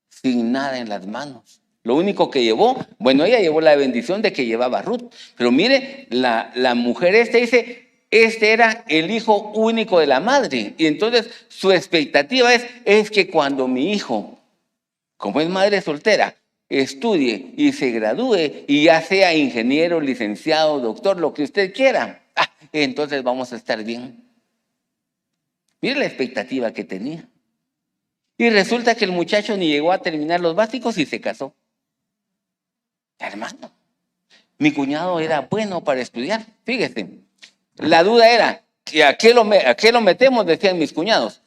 Sin nada en las manos. Lo único que llevó, bueno, ella llevó la bendición de que llevaba a Ruth. Pero mire, la mujer dice, este era el hijo único de la madre. Y entonces su expectativa es que cuando mi hijo, como es madre soltera, estudie y se gradúe y ya sea ingeniero, licenciado, doctor, lo que usted quiera, entonces vamos a estar bien. Mire la expectativa que tenía. Y resulta que el muchacho ni llegó a terminar los básicos y se casó. Hermano, mi cuñado era bueno para estudiar. Fíjese, la duda era, ¿a qué lo metemos? Decían mis cuñados.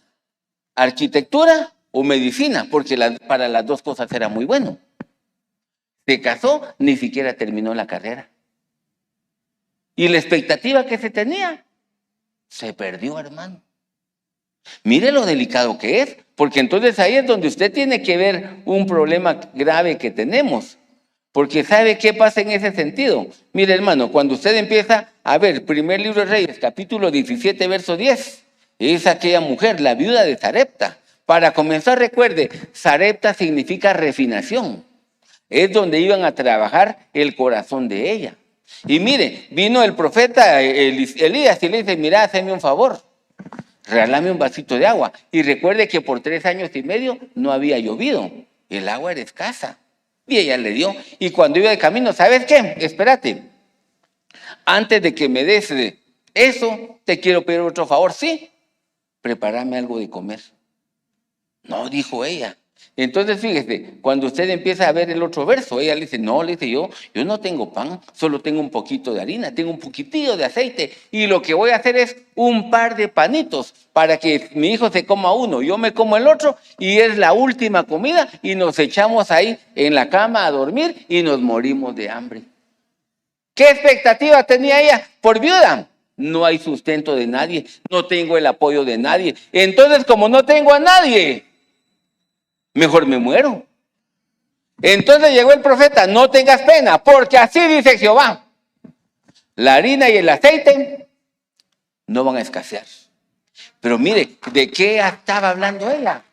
¿Arquitectura o medicina? Porque para las dos cosas era muy bueno. Se casó, ni siquiera terminó la carrera. Y la expectativa que se tenía, se perdió, hermano. Mire lo delicado que es, porque entonces ahí es donde usted tiene que ver un problema grave que tenemos. Porque ¿sabe qué pasa en ese sentido? Mire, hermano, cuando usted empieza a ver primer libro de Reyes, capítulo 17, verso 10, es aquella mujer, la viuda de Sarepta. Para comenzar, recuerde, Sarepta significa refinación. Es donde iban a trabajar el corazón de ella. Y mire, vino el profeta Elías y le dice, mira, hazme un favor, regálame un vasito de agua. Y recuerde que por 3 años y medio no había llovido, el agua era escasa. Y ella le dio, y cuando iba de camino, ¿sabes qué? Espérate, antes de que me des eso, te quiero pedir otro favor. Sí, prepárame algo de comer. No, dijo ella. Entonces, fíjese, cuando usted empieza a ver el otro verso, ella le dice, no, le dice yo no tengo pan, solo tengo un poquito de harina, tengo un poquitillo de aceite, y lo que voy a hacer es un par de panitos para que mi hijo se coma uno, yo me como el otro, y es la última comida, y nos echamos ahí en la cama a dormir, y nos morimos de hambre. ¿Qué expectativa tenía ella por viuda? No hay sustento de nadie, no tengo el apoyo de nadie. Entonces, como no tengo a nadie, mejor me muero. Entonces llegó el profeta, no tengas pena, porque así dice Jehová, la harina y el aceite no van a escasear. Pero mire, ¿de qué estaba hablando ella?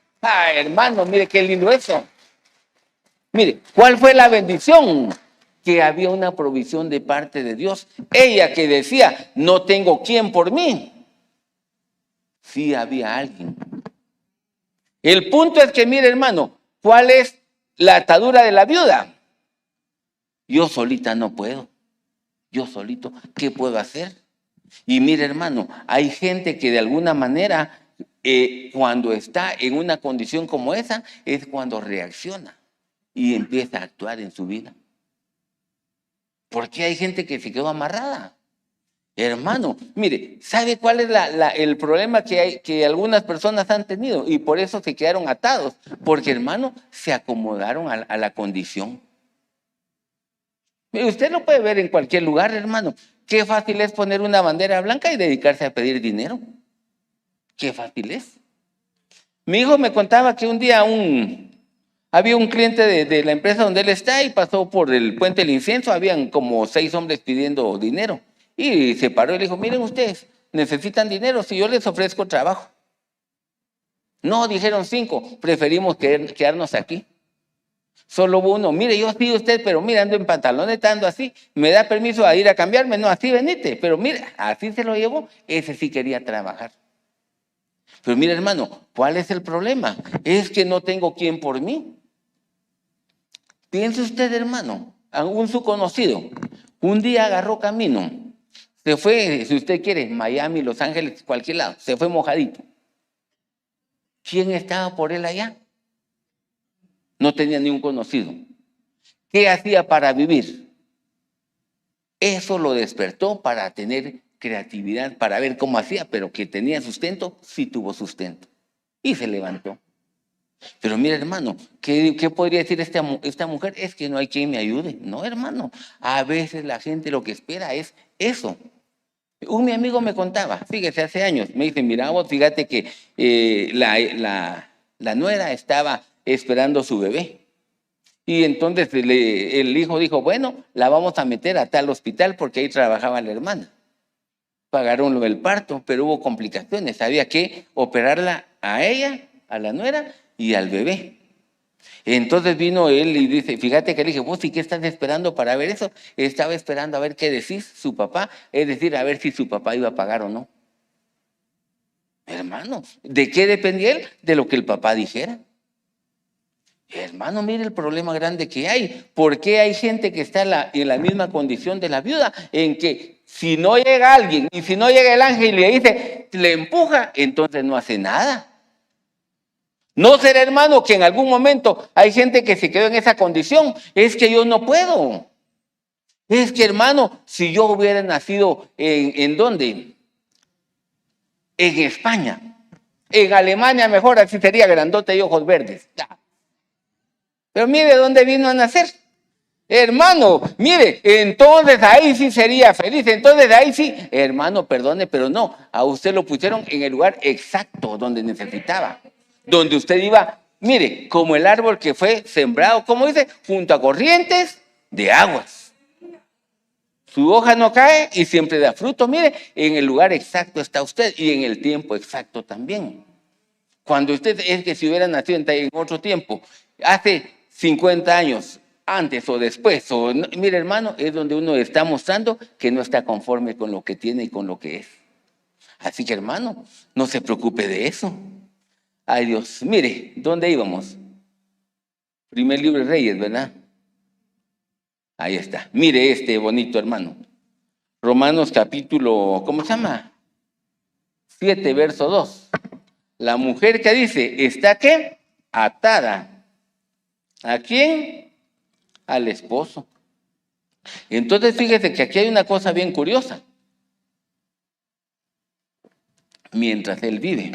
Hermano, mire qué lindo eso. Mire, ¿cuál fue la bendición? Que había una provisión de parte de Dios. Ella que decía, no tengo quien por mí. Sí había alguien. El punto es que, mire, hermano, ¿cuál es la atadura de la viuda? Yo solita no puedo. Yo solito, ¿qué puedo hacer? Y mire, hermano, hay gente que de alguna manera, cuando está en una condición como esa, es cuando reacciona y empieza a actuar en su vida. Porque hay gente que se quedó amarrada. Hermano, mire, ¿sabe cuál es el problema que algunas personas han tenido? Y por eso se quedaron atados. Porque, hermano, se acomodaron a la condición. Mire, usted lo puede ver en cualquier lugar, hermano. Qué fácil es poner una bandera blanca y dedicarse a pedir dinero. Qué fácil es. Mi hijo me contaba que un día había un cliente de la empresa donde él está y pasó por el puente del incienso. Habían como 6 hombres pidiendo dinero. Y se paró y le dijo, miren ustedes, necesitan dinero, si yo les ofrezco trabajo. No, dijeron 5, preferimos quedarnos aquí. Solo hubo uno, mire, yo pido usted, pero mira, ando en pantalones, ando así, ¿me da permiso a ir a cambiarme? No, así venite, pero mira, así se lo llevó, ese sí quería trabajar. Pero mire, hermano, ¿cuál es el problema? Es que no tengo quien por mí. Piense usted, hermano, algún su conocido, un día agarró camino, se fue, si usted quiere, Miami, Los Ángeles, cualquier lado, se fue mojadito. ¿Quién estaba por él allá? No tenía ni un conocido. ¿Qué hacía para vivir? Eso lo despertó para tener creatividad, para ver cómo hacía, pero que tenía sustento, sí tuvo sustento. Y se levantó. Pero mira, hermano, ¿qué podría decir esta mujer? Es que no hay quien me ayude. No, hermano, a veces la gente lo que espera es eso. Mi amigo me contaba, fíjese, hace años, me dice, mira vos, fíjate que la nuera estaba esperando su bebé. Y entonces el hijo dijo, bueno, la vamos a meter a tal hospital porque ahí trabajaba la hermana. Pagaron el parto, pero hubo complicaciones. Había que operarla a ella, a la nuera y al bebé. Entonces vino él y dice, fíjate que le dije, vos, ¿y qué estás esperando para ver eso? Estaba esperando a ver qué decís su papá, es decir, a ver si su papá iba a pagar o no. Hermano, ¿de qué dependía él? De lo que el papá dijera. Hermano, mire el problema grande que hay. ¿Por qué hay gente que está en la misma condición de la viuda? En que si no llega alguien y si no llega el ángel y le dice, le empuja, entonces no hace nada. No será, hermano, que en algún momento hay gente que se quedó en esa condición. Es que yo no puedo. Es que, hermano, si yo hubiera nacido ¿en dónde? En España. En Alemania mejor, así sería grandote y ojos verdes. Ya. Pero mire dónde vino a nacer. Hermano, mire, entonces ahí sí sería feliz. Entonces ahí sí, hermano, perdone, pero no. A usted lo pusieron en el lugar exacto donde necesitaba. Donde usted iba, mire, como el árbol que fue sembrado, como dice, junto a corrientes de aguas. Su hoja no cae y siempre da fruto. Mire, en el lugar exacto está usted y en el tiempo exacto también. Cuando usted es que si hubiera nacido en otro tiempo, hace 50 años, antes o después, mire, hermano, es donde uno está mostrando que no está conforme con lo que tiene y con lo que es. Así que, hermano, no se preocupe de eso. Ay, Dios, mire, ¿dónde íbamos? Primer libro de Reyes, ¿verdad? Ahí está. Mire este bonito, hermano. Romanos capítulo, ¿cómo se llama? 7, verso 2. La mujer que dice, ¿está qué? Atada. ¿A quién? Al esposo. Entonces, fíjese que aquí hay una cosa bien curiosa. Mientras él vive.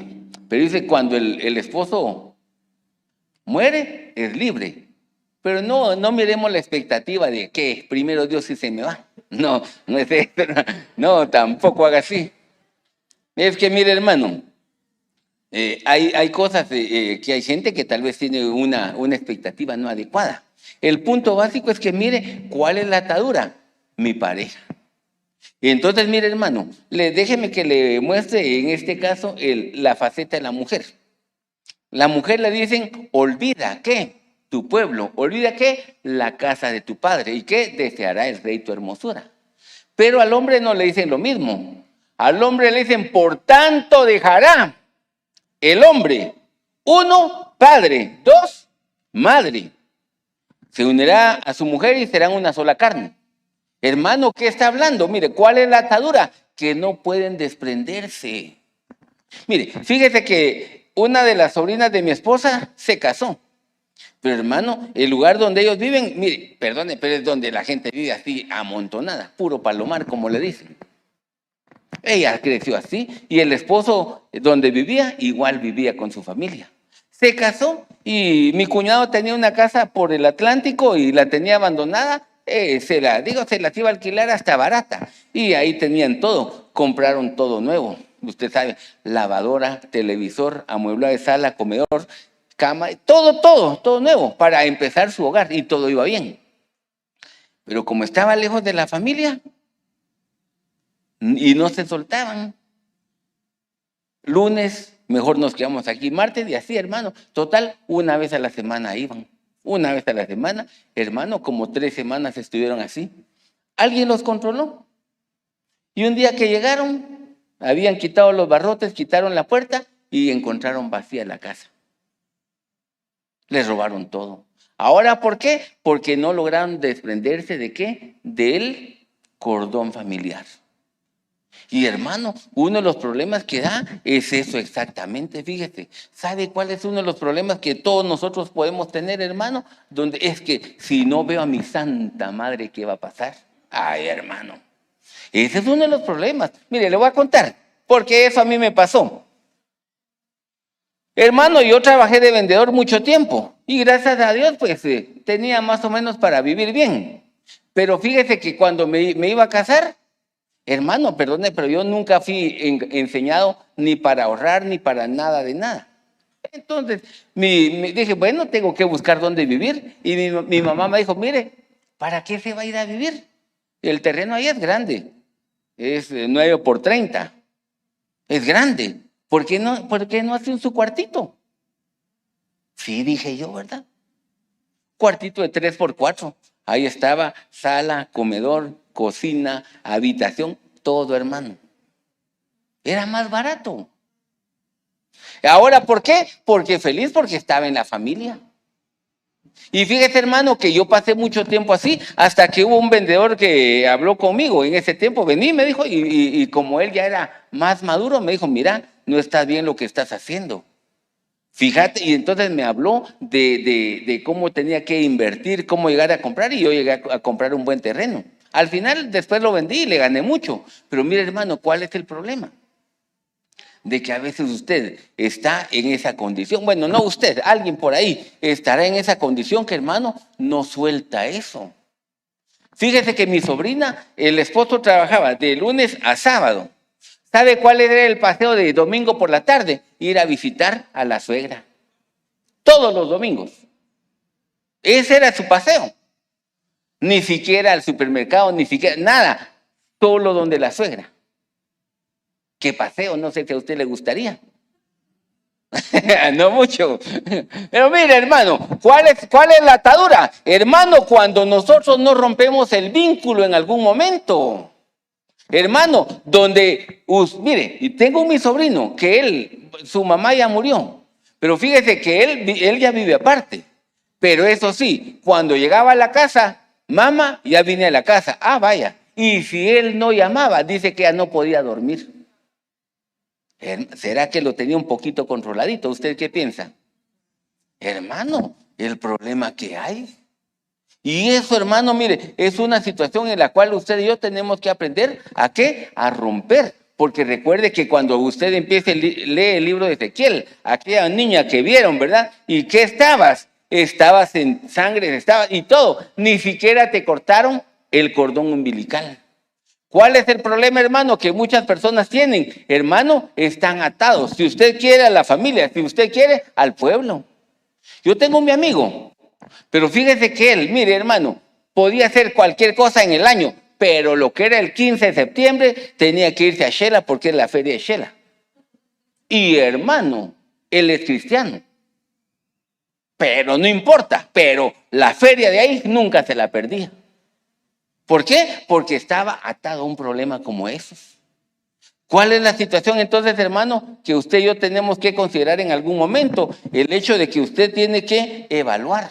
Pero dice, cuando el esposo muere, es libre. Pero no miremos la expectativa de que primero Dios sí se me va. No, no es eso. No, tampoco haga así. Es que, mire, hermano, hay cosas que hay gente que tal vez tiene una expectativa no adecuada. El punto básico es que mire cuál es la atadura, mi pareja. Y entonces, mire, hermano, déjeme que le muestre en este caso la faceta de la mujer. La mujer le dicen, olvida, ¿qué? Tu pueblo. Olvida, ¿qué? La casa de tu padre. ¿Y qué? Deseará el rey tu hermosura. Pero al hombre no le dicen lo mismo. Al hombre le dicen, por tanto dejará el hombre, 1, padre, 2, madre. Se unirá a su mujer y serán una sola carne. Hermano, ¿qué está hablando? Mire, ¿cuál es la atadura? Que no pueden desprenderse. Mire, fíjese que una de las sobrinas de mi esposa se casó. Pero hermano, el lugar donde ellos viven, mire, perdone, pero es donde la gente vive así amontonada, puro palomar, como le dicen. Ella creció así y el esposo donde vivía, igual vivía con su familia. Se casó y mi cuñado tenía una casa por el Atlántico y la tenía abandonada. Se las iba a alquilar hasta barata. Y ahí tenían todo, compraron todo nuevo. Usted sabe, lavadora, televisor, amueblado de sala, comedor, cama, todo nuevo para empezar su hogar y todo iba bien. Pero como estaba lejos de la familia y no se soltaban, lunes, mejor nos quedamos aquí, martes y así, hermano. Total, una vez a la semana iban. Una vez a la semana, hermano, como 3 semanas estuvieron así. Alguien los controló. Y un día que llegaron, habían quitado los barrotes, quitaron la puerta y encontraron vacía la casa. Les robaron todo. ¿Ahora por qué? Porque no lograron desprenderse de ¿qué? Del cordón familiar. Y hermano, uno de los problemas que da es eso exactamente, fíjese. ¿Sabe cuál es uno de los problemas que todos nosotros podemos tener, hermano? Donde es que si no veo a mi santa madre, ¿qué va a pasar? Ay, hermano. Ese es uno de los problemas. Mire, le voy a contar, porque eso a mí me pasó. Hermano, yo trabajé de vendedor mucho tiempo y gracias a Dios, pues tenía más o menos para vivir bien. Pero fíjese que cuando me iba a casar, hermano, perdone, pero yo nunca fui enseñado ni para ahorrar ni para nada de nada. Entonces, dije, bueno, tengo que buscar dónde vivir. Y mi mamá me dijo, mire, ¿para qué se va a ir a vivir? El terreno ahí es grande, es 9 por 30, es grande. ¿Por qué no hace su cuartito? Sí, dije yo, ¿verdad? cuartito de 3x4. Ahí estaba sala, comedor, cocina, habitación, todo, hermano. Era más barato. Ahora, ¿por qué? Porque feliz, porque estaba en la familia. Y fíjese, hermano, que yo pasé mucho tiempo así, hasta que hubo un vendedor que habló conmigo en ese tiempo, vení, me dijo, y como él ya era más maduro, me dijo, mira, no está bien lo que estás haciendo. Fíjate, y entonces me habló de cómo tenía que invertir, cómo llegar a comprar, y yo llegué a comprar un buen terreno. Al final, después lo vendí y le gané mucho. Pero mire, hermano, ¿cuál es el problema? De que a veces usted está en esa condición. Bueno, no usted, alguien por ahí estará en esa condición que, hermano, no suelta eso. Fíjese que mi sobrina, el esposo trabajaba de lunes a sábado. ¿Sabe cuál era el paseo de domingo por la tarde? Ir a visitar a la suegra. Todos los domingos. Ese era su paseo. Ni siquiera al supermercado, ni siquiera, nada. Solo donde la suegra. ¿Qué paseo? No sé si a usted le gustaría. No mucho. Pero mire, hermano, ¿cuál es la atadura? Hermano, cuando nosotros no rompemos el vínculo en algún momento. Hermano, mire, y tengo mi sobrino, que su mamá ya murió. Pero fíjese que él ya vive aparte. Pero eso sí, cuando llegaba a la casa, mamá, ya vine a la casa. Ah, vaya. Y si él no llamaba, dice que ya no podía dormir. ¿Será que lo tenía un poquito controladito? ¿Usted qué piensa? Hermano, el problema que hay. Y eso, hermano, mire, es una situación en la cual usted y yo tenemos que aprender ¿a qué? A romper. Porque recuerde que cuando usted empiece lee el libro de Ezequiel, aquella niña que vieron, ¿verdad? ¿Y qué estabas? Estabas en sangre, y todo. Ni siquiera te cortaron el cordón umbilical. ¿Cuál es el problema, hermano? Que muchas personas tienen. Hermano, están atados. Si usted quiere a la familia, si usted quiere al pueblo. Yo tengo mi amigo, pero fíjese que él, mire, hermano, podía hacer cualquier cosa en el año, pero lo que era el 15 de septiembre tenía que irse a Shela porque es la feria de Shela. Y hermano, él es cristiano. Pero no importa, pero la feria de ahí nunca se la perdía. ¿Por qué? Porque estaba atado a un problema como esos. ¿Cuál es la situación entonces, hermano, que usted y yo tenemos que considerar en algún momento? El hecho de que usted tiene que evaluar.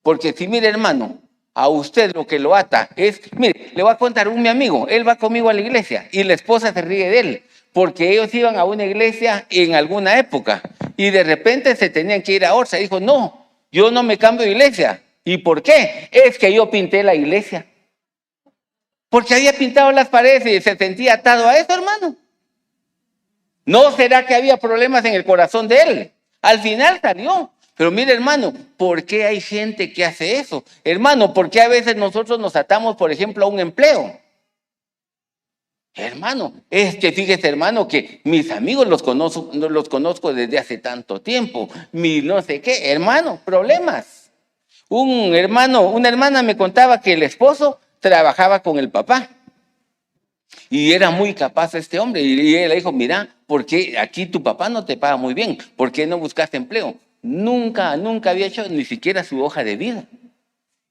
Porque si, mire, hermano, a usted lo que lo ata es, mire, le voy a contar mi amigo, él va conmigo a la iglesia y la esposa se ríe de él, porque ellos iban a una iglesia en alguna época y de repente se tenían que ir a otra. Dijo, no, yo no me cambio de iglesia. ¿Y por qué? Es que yo pinté la iglesia. Porque había pintado las paredes y se sentía atado a eso, hermano. ¿No será que había problemas en el corazón de él? Al final salió. Pero mire, hermano, ¿por qué hay gente que hace eso? Hermano, ¿por qué a veces nosotros nos atamos, por ejemplo, a un empleo? Hermano, es que fíjese, hermano, que mis amigos los conozco desde hace tanto tiempo. Mi no sé qué, hermano, problemas. Una hermana me contaba que el esposo trabajaba con el papá. Y era muy capaz este hombre. Y ella le dijo, mira, ¿por qué aquí tu papá no te paga muy bien? ¿Por qué no buscaste empleo? Nunca había hecho ni siquiera su hoja de vida.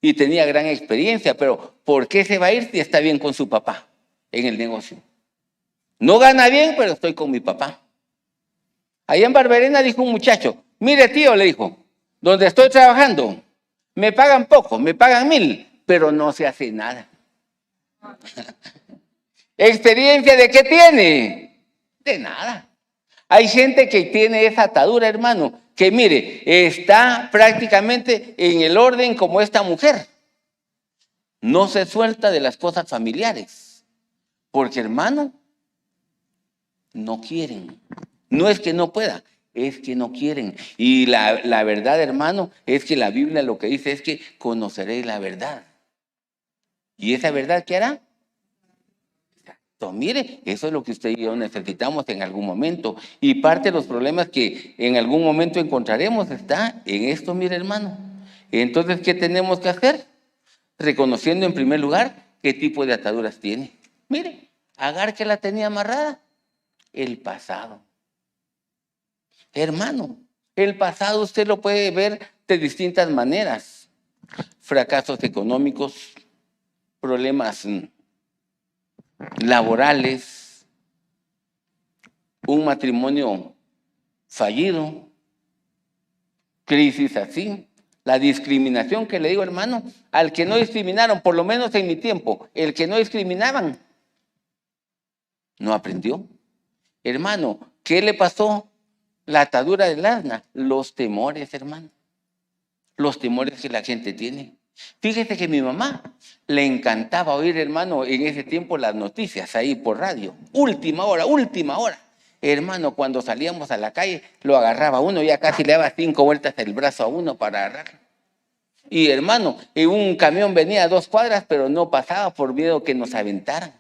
Y tenía gran experiencia, pero ¿por qué se va a ir si está bien con su papá en el negocio? No gana bien, pero estoy con mi papá. Allá en Barberena dijo un muchacho, mire tío, le dijo, donde estoy trabajando, me pagan poco, me pagan 1,000, pero no se hace nada. ¿Experiencia de qué tiene? De nada. Hay gente que tiene esa atadura, hermano, que mire, está prácticamente en el orden como esta mujer. No se suelta de las cosas familiares. Porque, hermano, no quieren. No es que no pueda, es que no quieren. Y la verdad, hermano, es que la Biblia lo que dice es que conoceréis la verdad. ¿Y esa verdad qué hará? Mire, eso es lo que usted y yo necesitamos en algún momento. Y parte de los problemas que en algún momento encontraremos está en esto, mire, hermano. Entonces, ¿qué tenemos que hacer? Reconociendo en primer lugar qué tipo de ataduras tiene. Mire, Agar, que la tenía amarrada, el pasado. Hermano, el pasado usted lo puede ver de distintas maneras. Fracasos económicos, problemas laborales, un matrimonio fallido, crisis así. La discriminación que le digo, hermano, al que no discriminaron, por lo menos en mi tiempo, el que no discriminaban, no aprendió. Hermano, ¿qué le pasó? La atadura del asna, los temores, hermano. Los temores que la gente tiene. Fíjese que a mi mamá le encantaba oír, hermano, en ese tiempo las noticias ahí por radio. Última hora, última hora. Hermano, cuando salíamos a la calle, lo agarraba uno, ya casi le daba 5 vueltas el brazo a uno para agarrarlo. Y hermano, en un camión venía a 2 cuadras, pero no pasaba por miedo que nos aventaran.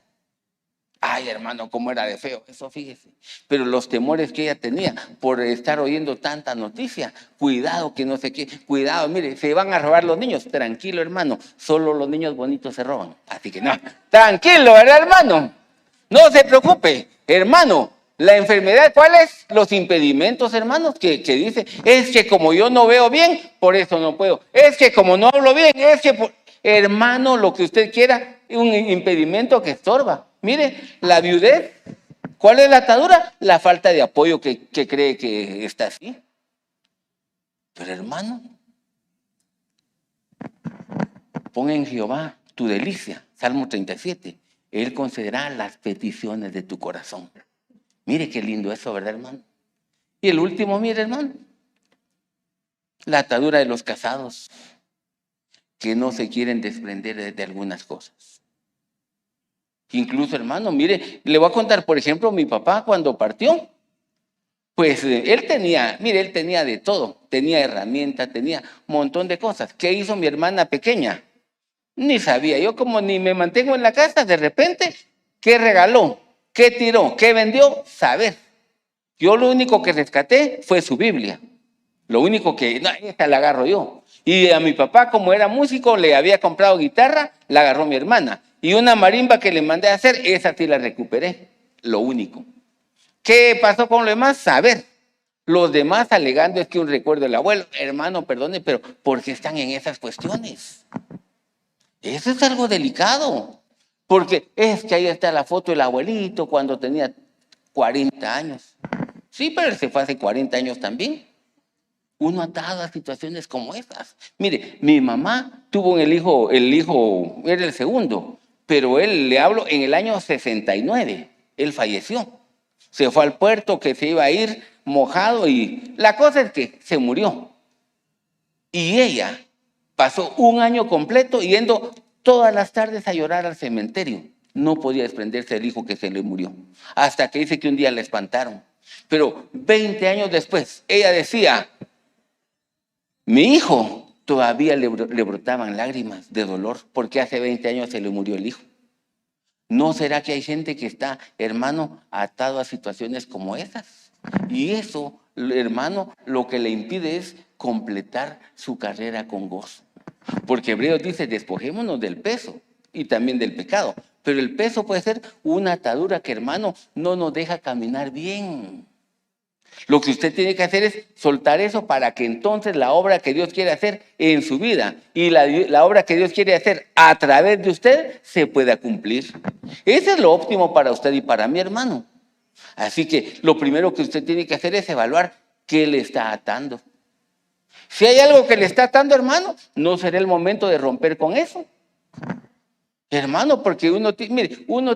Ay, hermano, cómo era de feo eso, fíjese. Pero los temores que ella tenía por estar oyendo tanta noticia, cuidado que no sé qué, cuidado, mire, se van a robar los niños. Tranquilo, hermano, solo los niños bonitos se roban. Así que no, tranquilo, ¿verdad, hermano? No se preocupe, hermano. La enfermedad, ¿cuáles? Los impedimentos, hermanos, que dice, es que como yo no veo bien, por eso no puedo. Es que como no hablo bien, es que, hermano, lo que usted quiera, un impedimento que estorba. Mire, la viudez, ¿cuál es la atadura? La falta de apoyo que cree que está así. Pero hermano, pon en Jehová tu delicia, Salmo 37. Él concederá las peticiones de tu corazón. Mire qué lindo eso, ¿verdad, hermano? Y el último, mire, hermano, la atadura de los casados que no se quieren desprender de algunas cosas. Incluso, hermano, mire, le voy a contar, por ejemplo, mi papá cuando partió, pues él tenía de todo, tenía herramientas, tenía un montón de cosas. ¿Qué hizo mi hermana pequeña? Ni sabía, yo como ni me mantengo en la casa, de repente, ¿qué regaló? ¿Qué tiró? ¿Qué vendió? Saber. Yo lo único que rescaté fue su Biblia. Lo único que, no, esta la agarro yo. Y a mi papá, como era músico, le había comprado guitarra, la agarró mi hermana. Y una marimba que le mandé a hacer, esa sí la recuperé. Lo único. ¿Qué pasó con lo demás? Saber. Los demás alegando es que un recuerdo del abuelo. Hermano, perdone, pero ¿por qué están en esas cuestiones? Eso es algo delicado. Porque es que ahí está la foto del abuelito cuando tenía 40 años. Sí, pero él se fue hace 40 años también. Uno atado a situaciones como esas. Mire, mi mamá tuvo el hijo era el segundo, pero él, le hablo, en el año 69, él falleció. Se fue al puerto que se iba a ir mojado y la cosa es que se murió. Y ella pasó un año completo yendo todas las tardes a llorar al cementerio. No podía desprenderse del hijo que se le murió. Hasta que dice que un día la espantaron. Pero 20 años después, ella decía, mi hijo, todavía le brotaban lágrimas de dolor porque hace 20 años se le murió el hijo. ¿No será que hay gente que está, hermano, atado a situaciones como esas? Y eso, hermano, lo que le impide es completar su carrera con gozo. Porque Hebreos dice, despojémonos del peso y también del pecado. Pero el peso puede ser una atadura que, hermano, no nos deja caminar bien. Lo que usted tiene que hacer es soltar eso para que entonces la obra que Dios quiere hacer en su vida y la obra que Dios quiere hacer a través de usted se pueda cumplir. Eso es lo óptimo para usted y para mi hermano. Así que lo primero que usted tiene que hacer es evaluar qué le está atando. Si hay algo que le está atando, hermano, no será el momento de romper con eso. Hermano, porque uno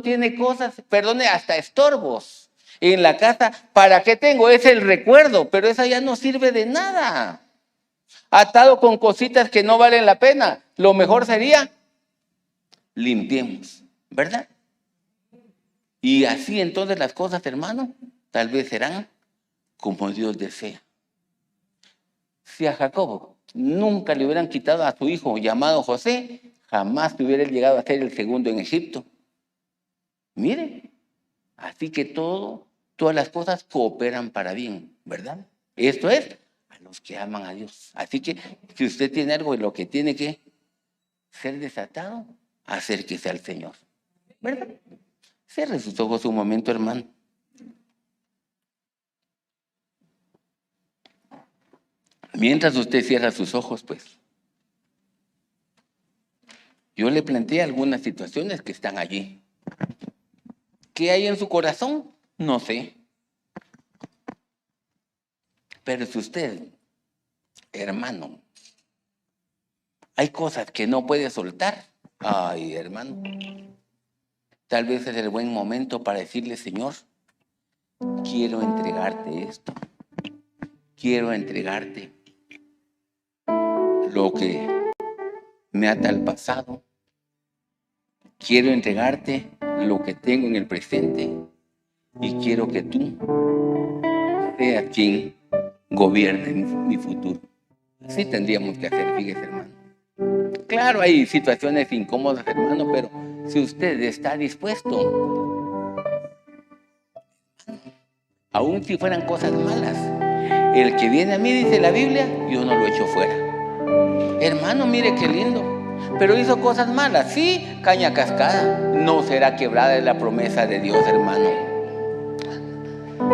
tiene cosas, perdone, hasta estorbos en la casa. ¿Para qué tengo? Es el recuerdo, pero esa ya no sirve de nada. Atado con cositas que no valen la pena. Lo mejor sería limpiemos, ¿verdad? Y así entonces las cosas, hermano, tal vez serán como Dios desea. Si a Jacobo nunca le hubieran quitado a su hijo llamado José, jamás hubiera llegado a ser el segundo en Egipto. Mire, así que todas las cosas cooperan para bien, ¿verdad? Esto es a los que aman a Dios. Así que si usted tiene algo en lo que tiene que ser desatado, acérquese al Señor, ¿verdad? Cierre sus ojos un momento, hermano. Mientras usted cierra sus ojos, pues, yo le planteé algunas situaciones que están allí. ¿Qué hay en su corazón? No sé. Pero si usted, hermano, hay cosas que no puede soltar, ay, hermano, tal vez es el buen momento para decirle: Señor, quiero entregarte esto. Quiero entregarte lo que me ata al pasado. Quiero entregarte lo que tengo en el presente. Y quiero que tú seas quien gobierne mi futuro. Así tendríamos que hacer, fíjese, hermano. Claro, hay situaciones incómodas, hermano, pero si usted está dispuesto, aun si fueran cosas malas, el que viene a mí, dice la Biblia, yo no lo echo fuera. Hermano, mire qué lindo. Pero hizo cosas malas, sí, caña cascada. No será quebrada la promesa de Dios, hermano.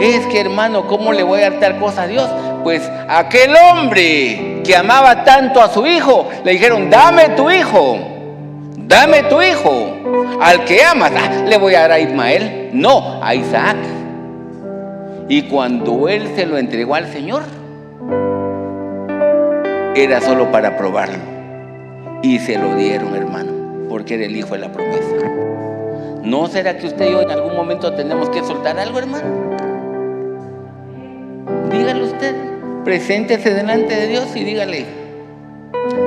Es que, hermano, ¿cómo le voy a dar tal cosa a Dios? Pues aquel hombre que amaba tanto a su hijo, le dijeron: dame tu hijo, dame tu hijo. Al que amas, le voy a dar a Ismael. No, a Isaac. Y cuando él se lo entregó al Señor, era solo para probarlo. Y se lo dieron, hermano, porque era el hijo de la promesa. ¿No será que usted y yo en algún momento tenemos que soltar algo, hermano? Dígale usted, preséntese delante de Dios y dígale: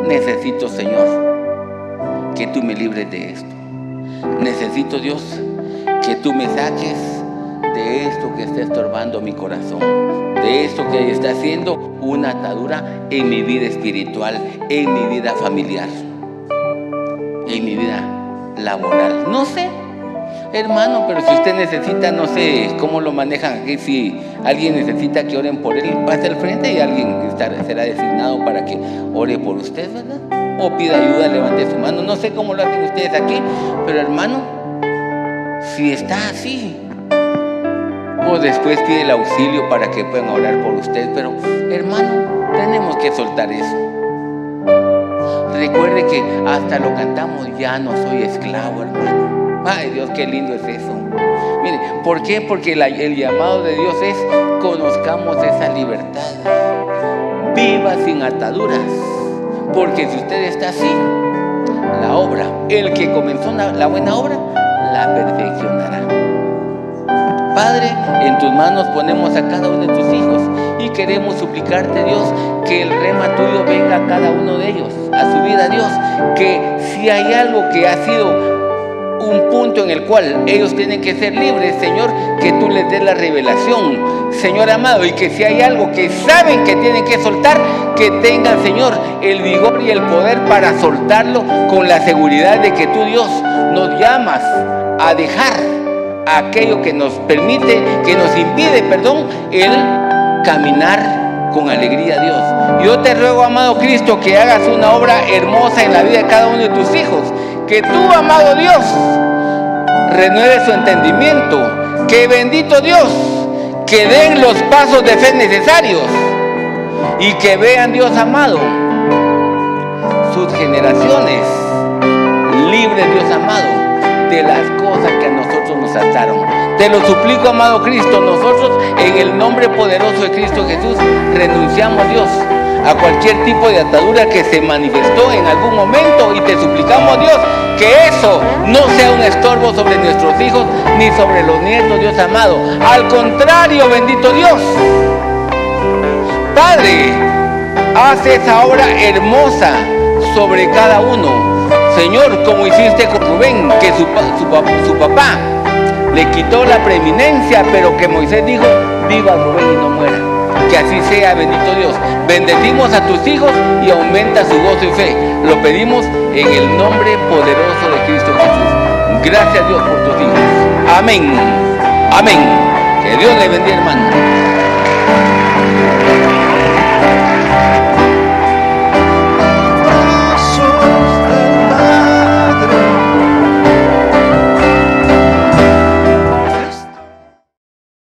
necesito, Señor, que tú me libres de esto. Necesito, Dios, que tú me saques de esto que está estorbando mi corazón, de esto que está haciendo una atadura en mi vida espiritual, en mi vida familiar, en mi vida laboral. No sé, hermano, pero si usted necesita, no sé cómo lo manejan aquí, si alguien necesita que oren por él, pase al frente y alguien será designado para que ore por usted, ¿verdad? O pida ayuda, levante su mano. No sé cómo lo hacen ustedes aquí, pero, hermano, si está así, o después pide el auxilio para que puedan orar por usted. Pero, hermano, tenemos que soltar eso. Recuerde que hasta lo cantamos: ya no soy esclavo, hermano. Ay, Dios, qué lindo es eso. Mire, ¿por qué? Porque el llamado de Dios es: conozcamos esa libertad. Viva sin ataduras. Porque si usted está así, la obra, el que comenzó la buena obra, la perfeccionará. Padre, en tus manos ponemos a cada uno de tus hijos y queremos suplicarte, Dios, que el rema tuyo venga a cada uno de ellos, a su vida, Dios, que si hay algo que ha sido un punto en el cual ellos tienen que ser libres, Señor, que tú les des la revelación, Señor amado, y que si hay algo que saben que tienen que soltar, que tengan, Señor, el vigor y el poder para soltarlo con la seguridad de que tú, Dios, nos llamas a dejar aquello que nos permite, que nos impide, el caminar con alegría, Dios. Yo te ruego, amado Cristo, que hagas una obra hermosa en la vida de cada uno de tus hijos. Que tú, amado Dios, renueve su entendimiento. Que, bendito Dios, que den los pasos de fe necesarios. Y que vean, Dios amado, sus generaciones libres, Dios amado, de las cosas que a nosotros nos ataron. Te lo suplico, amado Cristo. Nosotros, en el nombre poderoso de Cristo Jesús, renunciamos, Dios, a cualquier tipo de atadura que se manifestó en algún momento, y te suplicamos, Dios, que eso no sea un estorbo sobre nuestros hijos ni sobre los nietos, Dios amado. Al contrario, bendito Dios, Padre, haz esa obra hermosa sobre cada uno, Señor, como hiciste con Rubén, que su papá le quitó la preeminencia, pero que Moisés dijo: viva Rubén y no muera. Que así sea, bendito Dios. Bendecimos a tus hijos y aumenta su gozo y fe. Lo pedimos en el nombre poderoso de Cristo Jesús. Gracias, Dios, por tus hijos. Amén. Amén. Que Dios le bendiga, hermano.